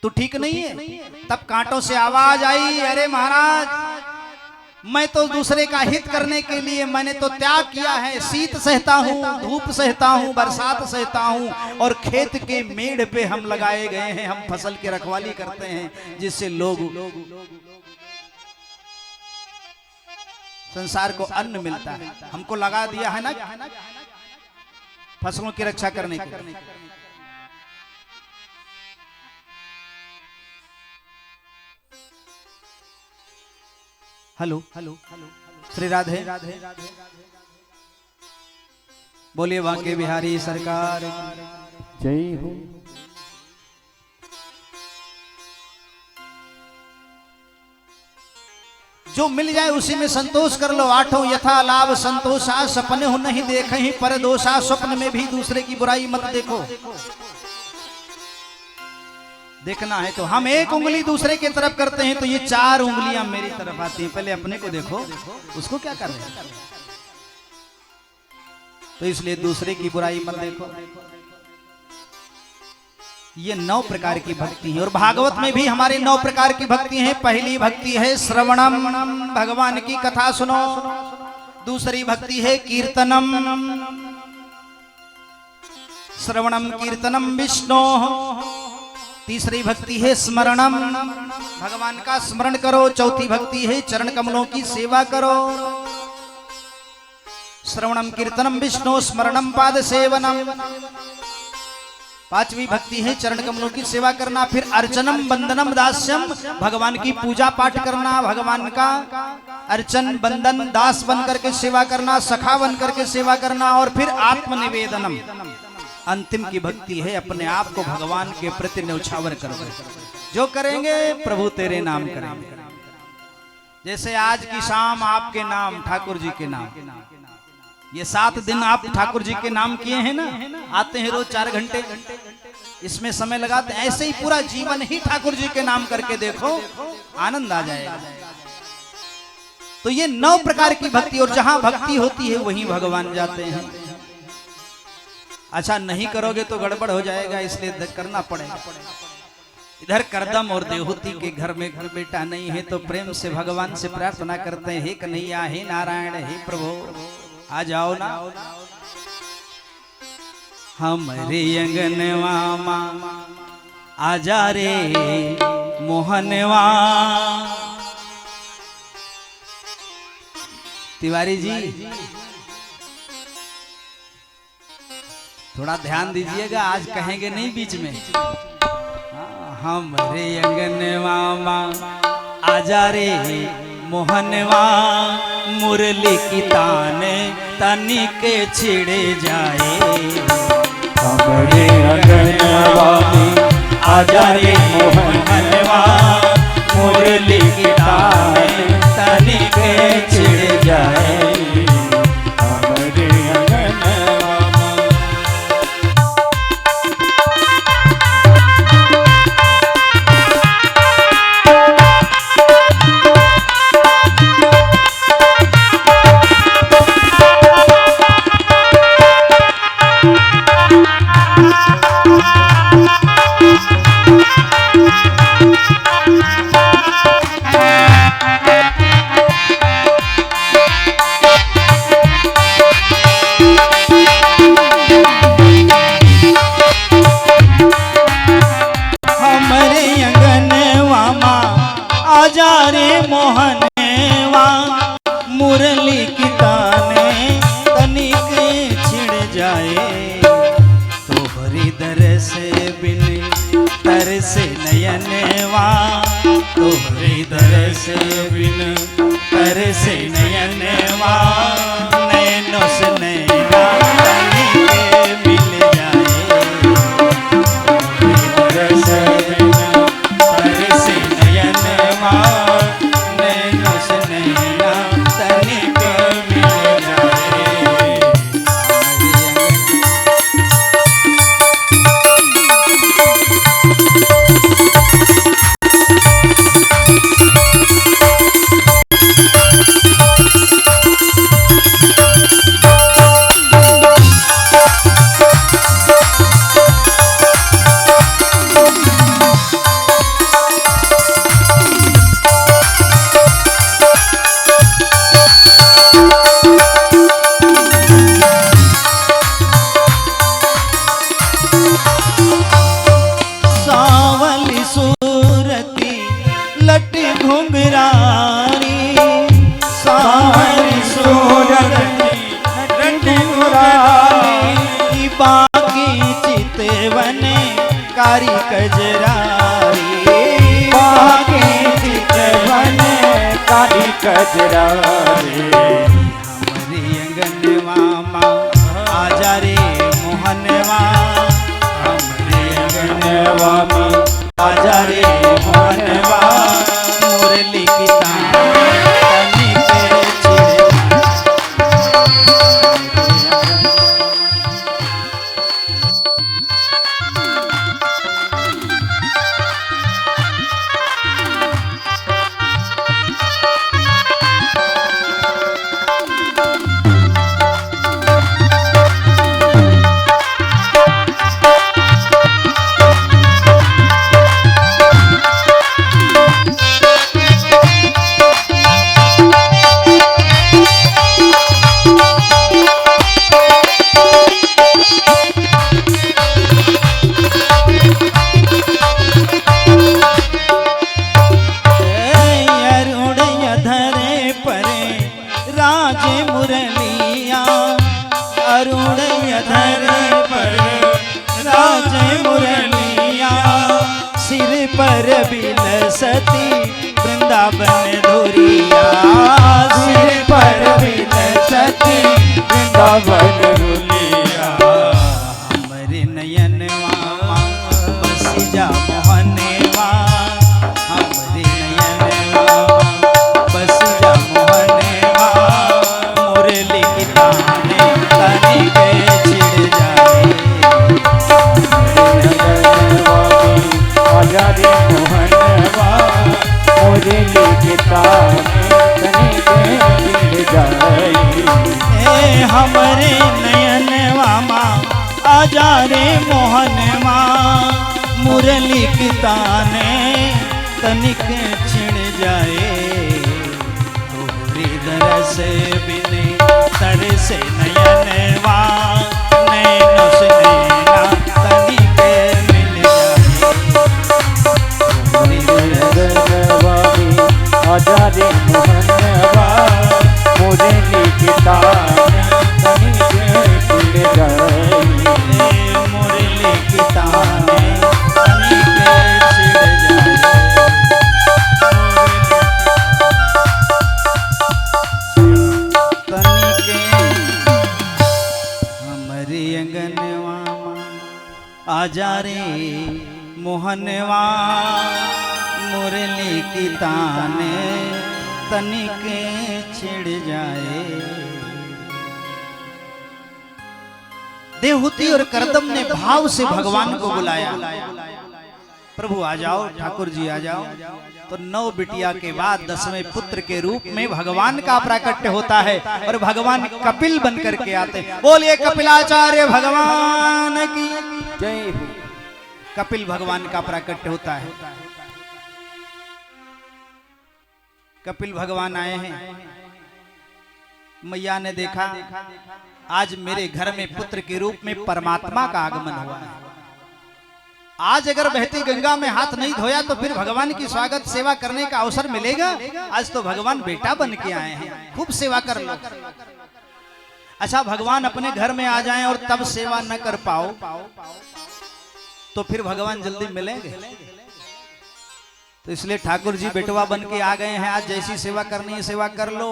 तू ठीक नहीं है। तब कांटों से आवाज आई, अरे महाराज, मैं तो दूसरे का हित करने के लिए मैंने तो त्याग किया है। शीत सहता हूँ, धूप सहता हूँ, बरसात सहता हूँ, और खेत के मेड़ पे हम लगाए गए हैं, हम फसल की रखवाली करते हैं, जिससे लोग संसार को अन्न मिलता है। हमको लगा दिया है ना फसलों की रक्षा करने के लिए। हेलो हेलो, श्री राधे राधे, बोलिए बांके बिहारी सरकार जय हो। जो मिल जाए उसी में संतोष कर लो। आठों यथा लाभ संतोषा, सपने हो नहीं देखहि पर दोषा। स्वप्न में भी दूसरे की बुराई मत देखो। देखना है तो हम एक उंगली दूसरे की तरफ करते हैं तो ये चार उंगलियां मेरी तरफ आती हैं। पहले अपने को देखो, उसको क्या कर रहे हैं। तो इसलिए दूसरे की बुराई मत देखो। ये 9 प्रकार की भक्ति है, और भागवत में भी हमारे 9 प्रकार की भक्ति है। पहली भक्ति है श्रवणम, भगवान की कथा सुनो। दूसरी भक्ति है कीर्तनम, श्रवणम कीर्तनम विष्णु। तीसरी भक्ति है स्मरणम, भगवान का स्मरण करो। चौथी भक्ति है चरण कमलों की सेवा करो। श्रवणम कीर्तनम विष्णु, स्मरणम पाद सेवनम। पांचवी भक्ति है चरण कमलों की सेवा करना। फिर अर्चनम बंदनम दास्यम, भगवान की पूजा पाठ करना, भगवान का अर्चन बंदन दास बन करके सेवा करना, सखा बन करके सेवा करना। और फिर आत्मनिवेदनम, अंतिम की भक्ति है अपने आप को भगवान के प्रति न्यौछावर कर दो। जो करेंगे प्रभु तेरे नाम करेंगे। जैसे आज की शाम आपके नाम, ठाकुर जी के नाम, ये 7 दिन आप ठाकुर जी के नाम किए हैं ना, आते हैं रोज 4 घंटे इसमें समय लगाते हैं। ऐसे ही पूरा जीवन ही ठाकुर जी के नाम करके देखो, आनंद आ जाएगा। तो ये 9 प्रकार की भक्ति, और जहां भक्ति होती है वहीं भगवान जाते हैं। अच्छा नहीं करोगे तो गड़बड़ हो जाएगा, इसलिए करना पड़ेगा। इधर करदम और देहूती के घर में घर बेटा नहीं है, तो प्रेम से भगवान से प्रार्थना करते हैं, हे कन्हैया, हे नारायण, हे प्रभु, आ जाओ ना हमरे अंगनवा माँ, आजा रे मोहनवा। तिवारी जी थोड़ा ध्यान दीजिएगा, आज कहेंगे नहीं बीच में। हमरे अंगनवा माँ, आजा रे मोहनवा, मुरली की ताने तनिक छिड़ जाए। हमरे अंगनवा में आजा रे मोहनवा, मुरली की ताने तनिक छिड़ जाए। हमरे अंगनवा में। आजा रे मोहनवा, मुरली की ताने तनिक छिड़ जाए। तोहरी दरस बिन तरस नयनवा, तोहरी दरस बिन तरस नयनवा, नैनों से नैना तनिक मिल जाए। तोहरी दरस बिन तरस नयनवा, नैनों से नैना तनिक मिल जाए। सावली सूरती लट घुंघरारी, सावली सूरती लट घुंघरारी, बाकी चितवन कारी कजरारी, बाकी चितवन कारी कजरारी। हमारी अंगनवा माँ आजा रे मोहनवा, हमरे अंगनवा में आजा रे मोहनवा, मुरली की ताने तनिक छिड़ मुरलिया, अरुण धरे पर राज मुरलिया, सिर पर बिलसती वृंदावन धुरिया, सिर पर बिलसती वृंदावन धुरिया। हमरे नयनवा बस जा मोहनवा, हमरे नयनवा बस जा मोहनवा, मुरली की ताने तनिक छिड़ जाए। आजा रे मोहनवा, मुरली की ताने तनिक छिड़ जाए। हमरे नयनवा माँ आजा रे मोहनवा, मुरली की ताने तनिक छिड़ जाए। तोहरी दरस बिन तरस नयनवा, नैनों से नैना तनिक मिल जाए। तोहरी दरस आजा रे मोहनवा, मुरली की ताने तनिक छिड़ जाए। मुरली की ताने तनिक छिड़ जाए। मोहनवा मुरली की ताने तनिके छिड़ जाए। देवहूति और करदम ने भाव से भगवान को बुलाया, प्रभु आ जाओ, ठाकुर जी आ जाओ। तो 9 बिटिया के बाद 10वें पुत्र के रूप में भगवान का प्राकट्य होता है और भगवान कपिल बनकर के आते हैं। बोलिए कपिलाचार्य भगवान की जय हो। कपिल भगवान का प्राकट्य होता है। कपिल भगवान आए हैं, मैया ने देखा आज मेरे घर में पुत्र के रूप में परमात्मा का आगमन हुआ है। आज अगर बहती गंगा में हाथ नहीं धोया तो फिर भगवान की स्वागत सेवा करने का अवसर मिलेगा? आज तो भगवान बेटा बन के आए हैं, खूब सेवा कर लो। अच्छा, भगवान अपने घर में आ जाएं और तब सेवा न कर पाओ तो फिर भगवान जल्दी मिलेंगे? तो इसलिए ठाकुर जी बेटवा बन के आ गए हैं। आज जैसी सेवा करनी है सेवा कर लो।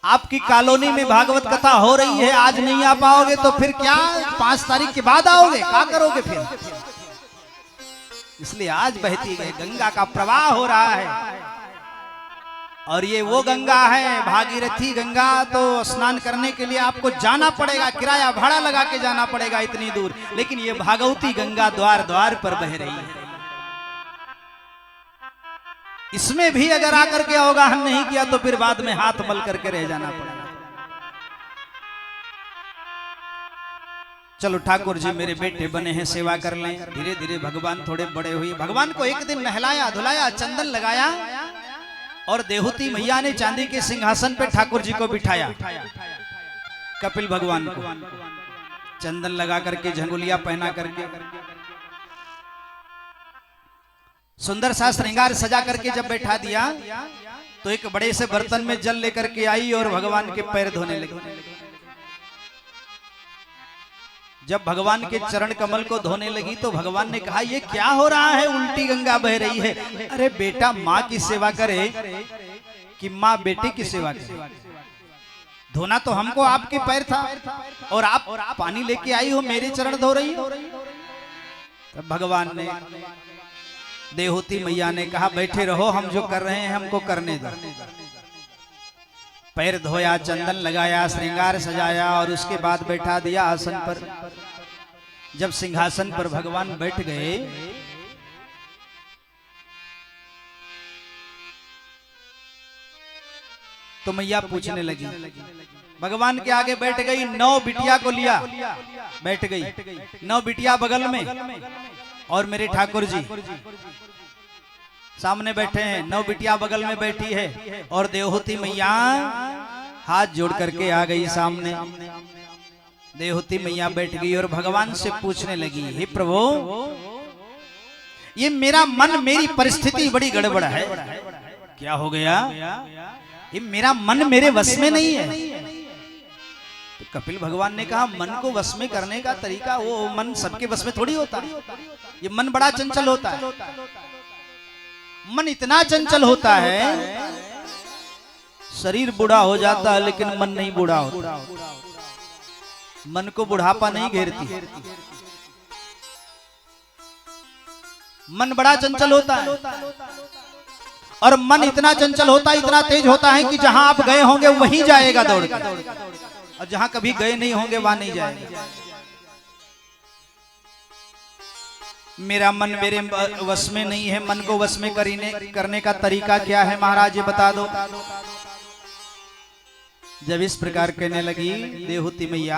आपकी कॉलोनी में भागवत कथा हो रही है, आज नहीं आ पाओगे तो फिर क्या 5 तारीख के बाद आओगे? क्या करोगे फिर? इसलिए आज बहती है गंगा का प्रवाह हो रहा है और ये वो गंगा है भागीरथी गंगा। तो स्नान करने के लिए आपको जाना पड़ेगा, किराया भाड़ा लगा के जाना पड़ेगा इतनी दूर, लेकिन ये भागवती गंगा द्वार द्वार पर बह रही है। इसमें भी अगर आकर के अवगाहन नहीं किया तो फिर बाद में हाथ मल करके रह जाना पड़ेगा। चलो ठाकुर जी मेरे बेटे बने हैं, सेवा कर लें। धीरे धीरे भगवान थोड़े बड़े हुए। भगवान को एक दिन नहलाया धुलाया, चंदन लगाया और देवहूति मैया ने चांदी के सिंहासन पे ठाकुर जी को बिठाया। कपिल भगवान को चंदन लगा करके, झंगुलिया पहना करके, सुंदर सा श्रृंगार सजा करके जब बैठा दिया तो एक बड़े से बर्तन में जल लेकर के आई और भगवान के पैर धोने लगी। जब भगवान के चरण कमल को धोने लगी तो भगवान ने कहा ये क्या हो रहा है? उल्टी गंगा बह रही है। अरे बेटा, माँ की सेवा करे कि माँ बेटे की सेवा करे? धोना तो हमको आपके पैर था और आप पानी लेके आई हो, मेरे चरण धो रही हो। तब भगवान ने, देवहूति मैया ने कहा बैठे रहो, हम जो कर रहे हैं हमको करने दो। पैर धोया, चंदन लगाया, श्रृंगार सजाया और उसके बाद बैठा दिया आसन पर। जब सिंहासन पर भगवान बैठ गए तो मैया पूछने लगी, भगवान के आगे बैठ गई, 9 बिटिया को लिया, बैठ गई, 9 बिटिया बगल में और मेरे ठाकुर जी सामने बैठे हैं। 9 बिटिया बगल में बैठी है और देवहूति मैया हाथ जोड़ करके आ गई सामने। देवहूति मैया बैठ गई और भगवान से पूछने लगी, हे प्रभु, ये मेरा मन, मेरी परिस्थिति बड़ी गड़बड़ है। क्या हो गया? ये मेरा मन मेरे वश में नहीं है। तो कपिल भगवान ने कहा मन को वश में करने का तरीका, वो मन सबके वश में थोड़ी होता है। ये मन बड़ा चंचल होता है। मन इतना चंचल होता है, शरीर बूढ़ा हो जाता है लेकिन मन नहीं बूढ़ा होता। मन को बुढ़ापा नहीं घेरती। मन बड़ा चंचल होता है और मन इतना चंचल होता है, इतना तेज होता है कि जहां आप गए होंगे वहीं जाएगा दौड़ कर, और जहां कभी गए नहीं होंगे वहां नहीं जाएगा। मेरा मन मेरे वश में नहीं है, मन को वश में करने का तरीका क्या है महाराज, ये बता दो। जब इस प्रकार कहने लगी देवहूति मैया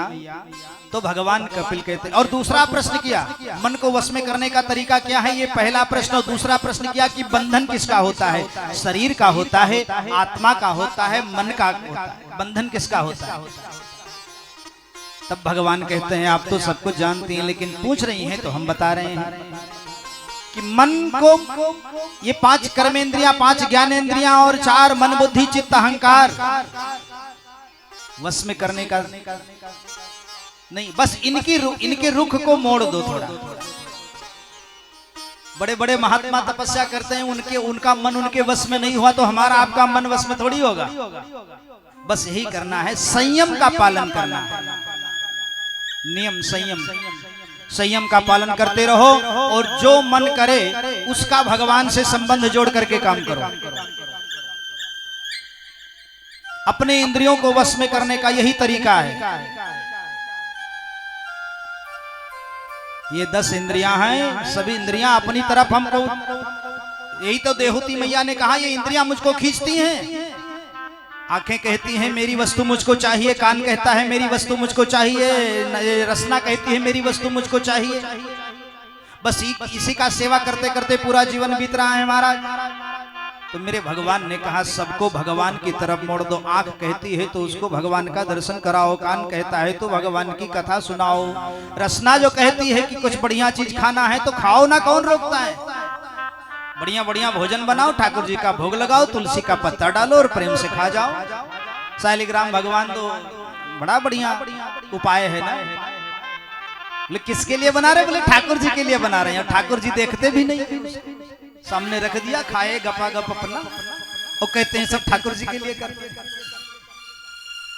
तो भगवान कपिल कहते, और दूसरा प्रश्न किया, मन को वश में करने का तरीका क्या है, ये पहला प्रश्न। और दूसरा प्रश्न किया कि बंधन किसका होता है, शरीर का होता है, आत्मा का होता है, मन का होता है, बंधन किसका होता है। तब भगवान कहते हैं आप तो सब कुछ जानती हैं लेकिन पूछ रही हैं तो हम बता रहे हैं कि मन को ये 5 कर्मेंद्रियां, 5 ज्ञानेंद्रियां और 4 मन बुद्धि चित्त अहंकार वश में करने का नहीं, बस इनके रुख को मोड़ दो थोड़ा। बड़े बड़े महात्मा तपस्या करते हैं, उनका मन उनके वश में नहीं हुआ तो हमारा आपका मन वश में थोड़ी होगा। बस यही करना है, संयम का पालन करना है, नियम संयम। संयम का पालन करते रहो और जो मन करे उसका भगवान से संबंध जोड़ करके काम करो। अपने इंद्रियों को वश में करने का यही तरीका है। ये 10 इंद्रियां हैं, सभी इंद्रियां अपनी तरफ हमको, यही तो देहूती मैया ने कहा, ये इंद्रियां मुझको खींचती हैं। आंखें कहती हैं मेरी वस्तु मुझको चाहिए, कान कहता है मेरी वस्तु मुझको चाहिए, रसना कहती है मेरी वस्तु मुझको चाहिए। बस इसी का सेवा करते करते पूरा जीवन बीत रहा है हमारा। तो मेरे भगवान ने कहा सबको भगवान की तरफ मोड़ दो। आंख कहती है तो उसको भगवान का दर्शन कराओ, कान कहता है तो भगवान की कथा सुनाओ, रसना जो कहती है कि कुछ बढ़िया चीज खाना है तो खाओ ना, कौन रोकता है। बढ़िया बढ़िया भोजन बनाओ, ठाकुर जी का भोग लगाओ, तुलसी का पत्ता डालो और प्रेम से खा जाओ। शालिग्राम भगवान तो बड़ा बढ़िया उपाय है ना। बोले किसके लिए बना रहे? बोले ठाकुर जी के लिए बना रहे हैं। ठाकुर जी देखते भी नहीं, सामने रख दिया, खाए गपा गप अपना, और कहते हैं सब ठाकुर जी के लिए करते हैं।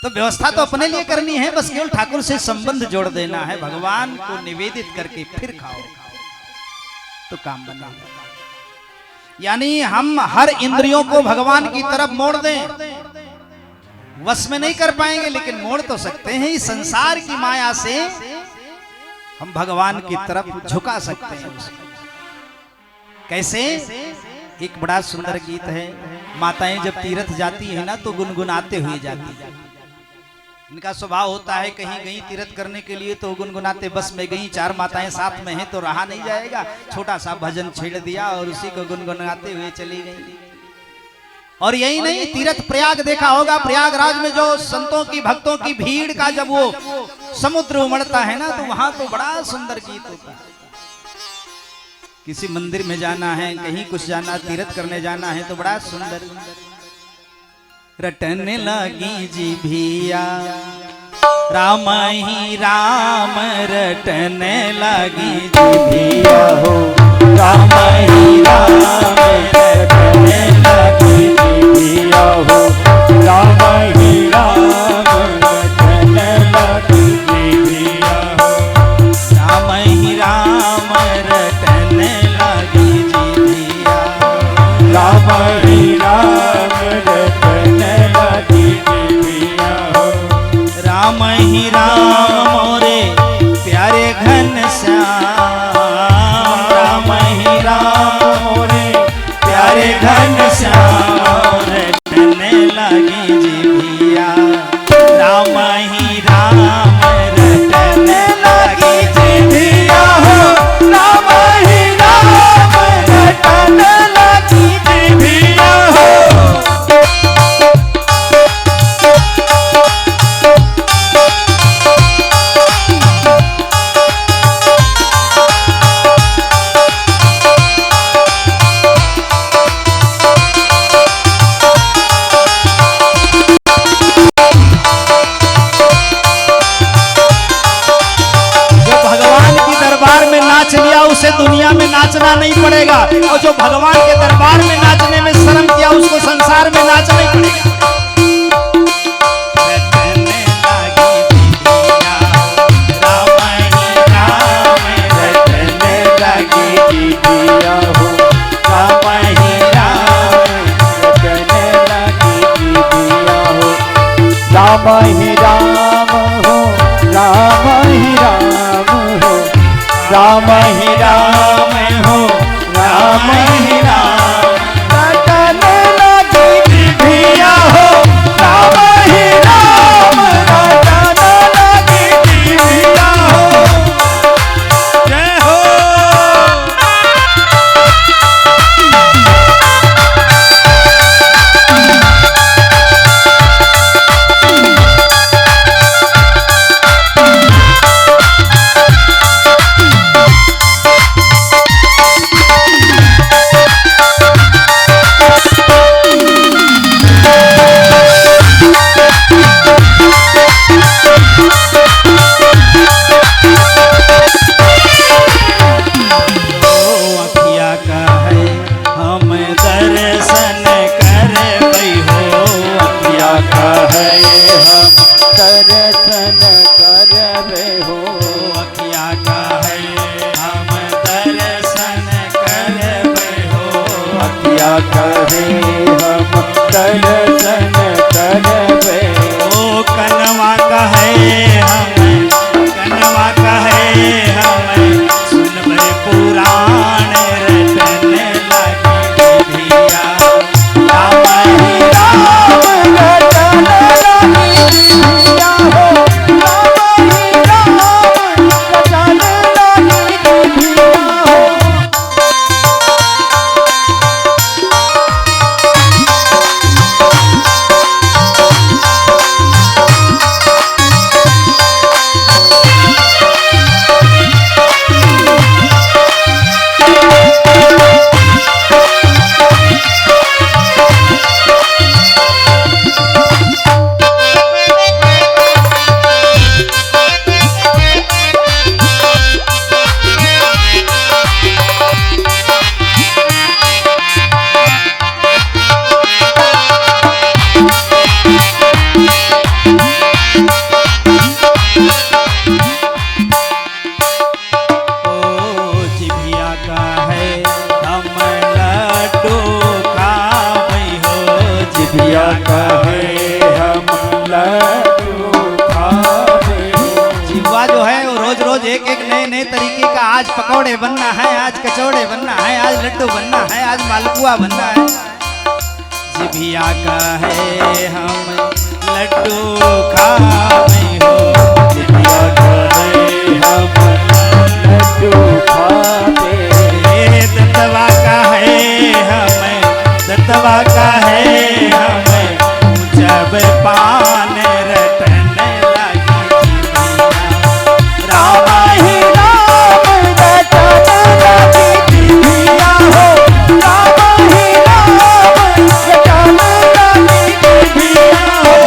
तो व्यवस्था तो अपने लिए करनी है, बस केवल ठाकुर से संबंध जोड़ देना है, भगवान को निवेदित करके फिर खाओ तो काम बना। यानी हम हर इंद्रियों को भगवान की तरफ मोड़ दें। वश में नहीं कर पाएंगे लेकिन मोड़ तो सकते हैं। इस संसार की माया से हम भगवान की तरफ झुका सकते हैं। कैसे? एक बड़ा सुंदर गीत है। माताएं जब तीर्थ जाती है ना तो गुनगुनाते हुए जाती है। इनका स्वभाव होता है कहीं गई तीर्थ करने के लिए तो गुनगुनाते, बस में गई, 4 माताएं साथ में हैं तो रहा नहीं जाएगा, छोटा सा भजन छेड़ दिया और उसी को गुनगुनाते हुए चली गई। और यही नहीं, तीर्थ प्रयाग देखा होगा, प्रयागराज में जो संतों की भक्तों की भीड़ का जब वो समुद्र उमड़ता है ना तो वहां तो बड़ा सुंदर गीत होता है। किसी मंदिर में जाना है, कहीं कुछ जाना, तीर्थ करने जाना है तो बड़ा सुंदर। रटने लगी जी भिया राम ही राम, रटने लगी जी भिया हो राम ही राम, रटने लगी जी भिया हो राम ही राम, रटने लगी जी भिया हो राम ही राम, रटने लगी जी भिया राम ही राम, रटने लगी जी भिया हो राम ही राम मोरे प्यारे घन श्याम, राम ही राम मोरे प्यारे घन श्याम, रटने लगी जी भिया राम ही राम, रटने लगी जी भिया हो राम ही राम, रटने लगी जी भिया हो। उसे दुनिया में नाचना नहीं पड़ेगा, और जो भगवान के दरबार में नाचने में शर्म किया उसको संसार में नाचना ही पड़ेगा। राम ही राम हो, राम ही राम हो, राम ही राम हो, राम ही राम, रटने लगी जी भिया हो राम ही राम, रटने लगी जी भिया हो। जय हो। जिभिया कहे हम दर्शन करबे। ओ कनवा कहे हमें, कनवा कहे हमें, सुनबे पुराण रटन लगी जिभिया। राम ही राम रटन लगी जिभिया हो, राम ही राम रटन लगी जिभिया हो। जिभिया कहे हम लड्डू खावे। जिह्वा जो है वो रोज रोज एक एक नए नए तरीके का, आज पकौड़े बनना है, आज कचौड़े बनना है, आज लड्डू बनना है, आज मालपुआ बनना है। जिभिया कहे हम लड्डू खावे हो, जिभिया कहे हम लड्डू खावे। दत्तवा कहे हमें, दत्तवा कहे हमें, जब पान रटन लगी जिभिया। राम ही राम रटन लगी जिभिया हो, राम ही राम रटन लगी जिभिया हो।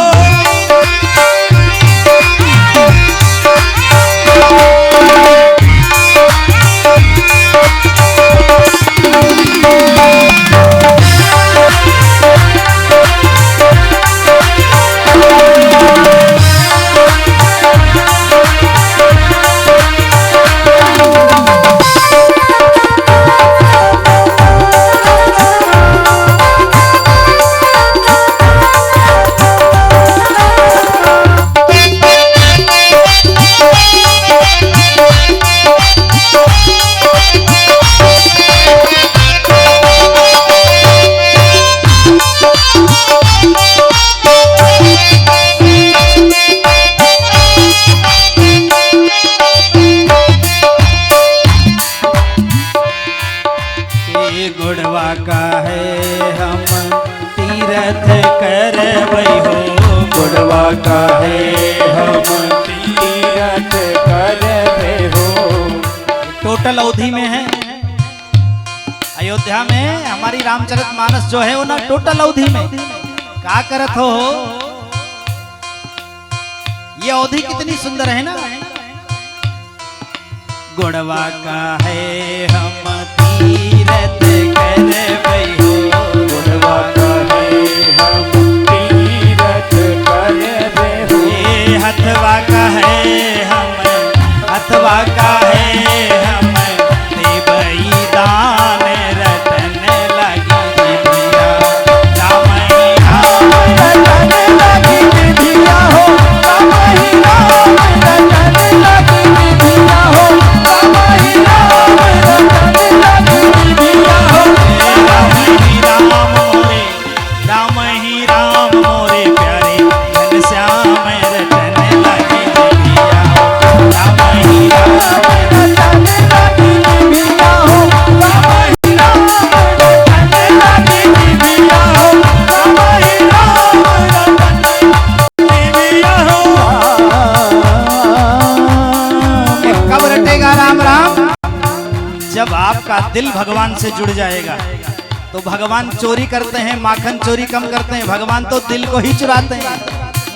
गुड़वा कहे हम तीरथ करबै हो, गुड़वा कहे हम तीरथ करबे हो। टोटल अवधि में है। अयोध्या में हमारी रामचरितमानस जो है वो ना टोटल अवधि में क्या करत हो। ये अवधि कितनी सुंदर है ना। गुड़वा कहे हम तीरथ करबै हो, गुड़वा कहे हम तीरथ करबे हो। ये हथवा कहे हम, हथवा कहे हम, देवई दान रटन लगी जिभिया। राम ही राम रटन लगी जिभिया हो, राम ही राम रटन लगी जिभिया हो, राम ही राम रटन लगी जिभिया हो। राम ही राम मोरे, राम ही राम मोरे प्यारे, घनश्याम रटन लगी जिभिया। राम ही राम रटन लगी जिभिया हो, राम ही राम रटन लगी जिभिया हो, राम ही राम रटन जिभिया हो। कब रटेगा राम राम? जब आपका दिल भगवान से जुड़ जाएगा। तो भगवान चोरी करते हैं, माखन चोरी कम करते हैं, भगवान तो दिल को ही चुराते हैं,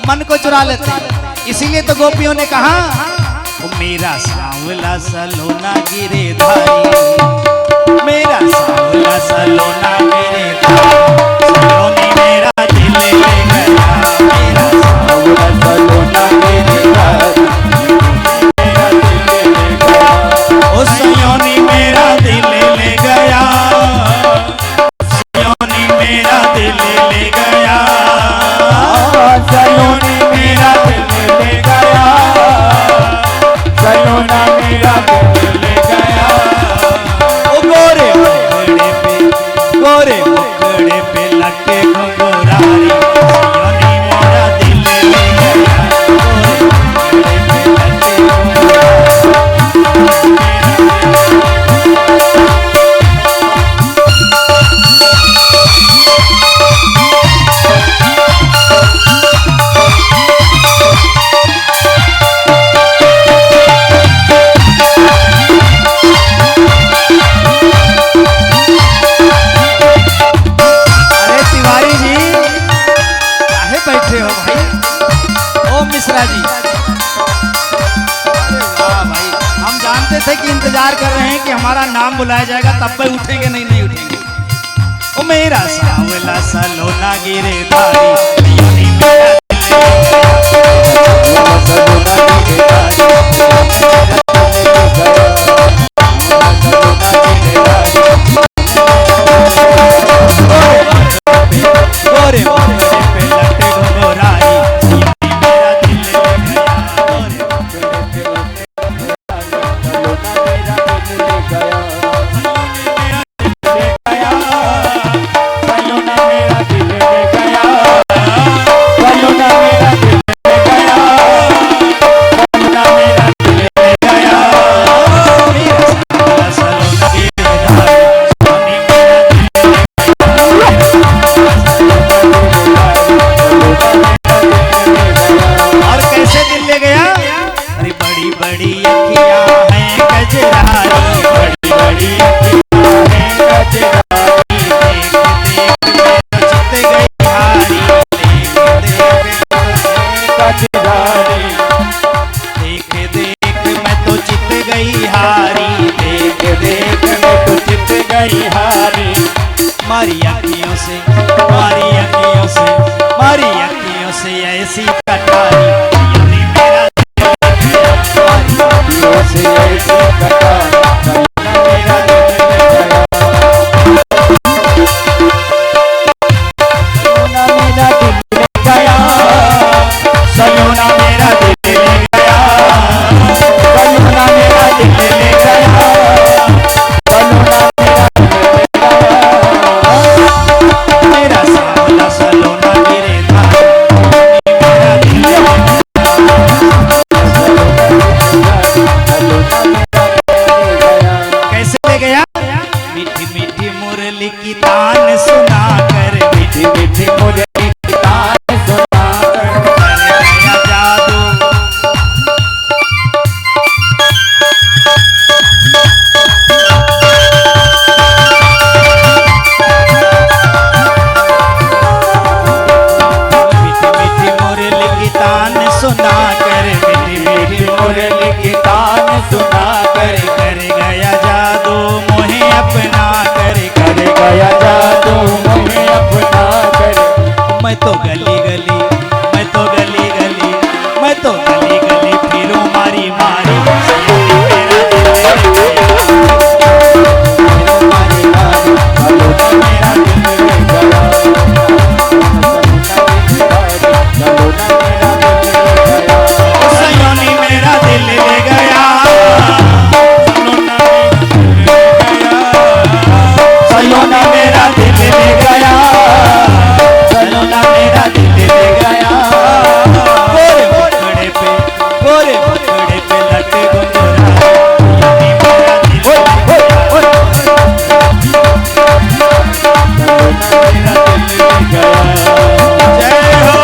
मन को चुरा लेते हैं। इसीलिए तो गोपियों ने कहा, ओ मेरा सांवला सलोना गिरे धारी, मेरा सांवला सलोना गिरे धारी, सलोनी मेरा दिल ले गया, मेरा सांवला सलोना गिरे धारी, मेरा दिल ले गया। ओ सयोनी मेरा दिल ले गया, दिल ले गया। ओ गोरे मुखड़े पे लटे घुंघरारी सयोनी मेरा दिल ले गया। गोरे मुखड़े पे लटे मिश्रा जी। वाह भाई, हम जानते थे कि इंतजार कर रहे हैं कि हमारा नाम बुलाया जाएगा तब पे उठेंगे, नहीं उठेंगे। ओ मेरा सांवला सलोना गिरे धारी सयोनी मेरा गोरे पे लटे घुंघरारी मारी अखियों से ऐसी कटारी सयोनी मेरा से ऐसी कटारी सयोना मेरा दिल ले गया। सयोना मेरा दिल ले गया। सयोना मेरा मेरा सांवला सलोना गिरे कैसे ले गया। मीठी मीठी मुरली की तान सुना कर, मीठी मीठी मुरली की तान सुना कर कर गया जादू। मीठी मीठी मुरली की तान सुना कर, मीठी मीठी मुरली की तान सुना कर कर गया जादू मोहे अपना कर गया जादू मोहे अपना कर। मैं तो गली गली मैं तो गली गली मैं तो गली गली फिरूं मारी मारी सयोनी मेरा दिल ले गया। मारी मारी सलोना मेरा दिल ले गया। सयोनी मेरा दिल ले गया। सलोना मेरा दिल ले गया। सलोना मेरा दिल ले गया। गोरे मुखड़े पे लटे घुंघरारी मेरा दिल ले गया। मेरा दिल ले गया। जय हो।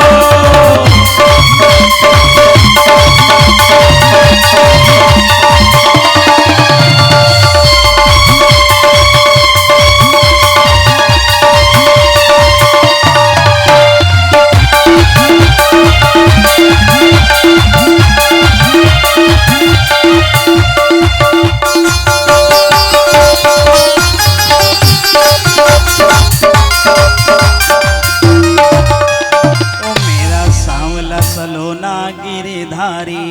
सलोना गिरधारी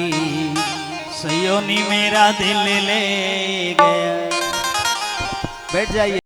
सयोनी मेरा दिल ले गया। बैठ जाइए।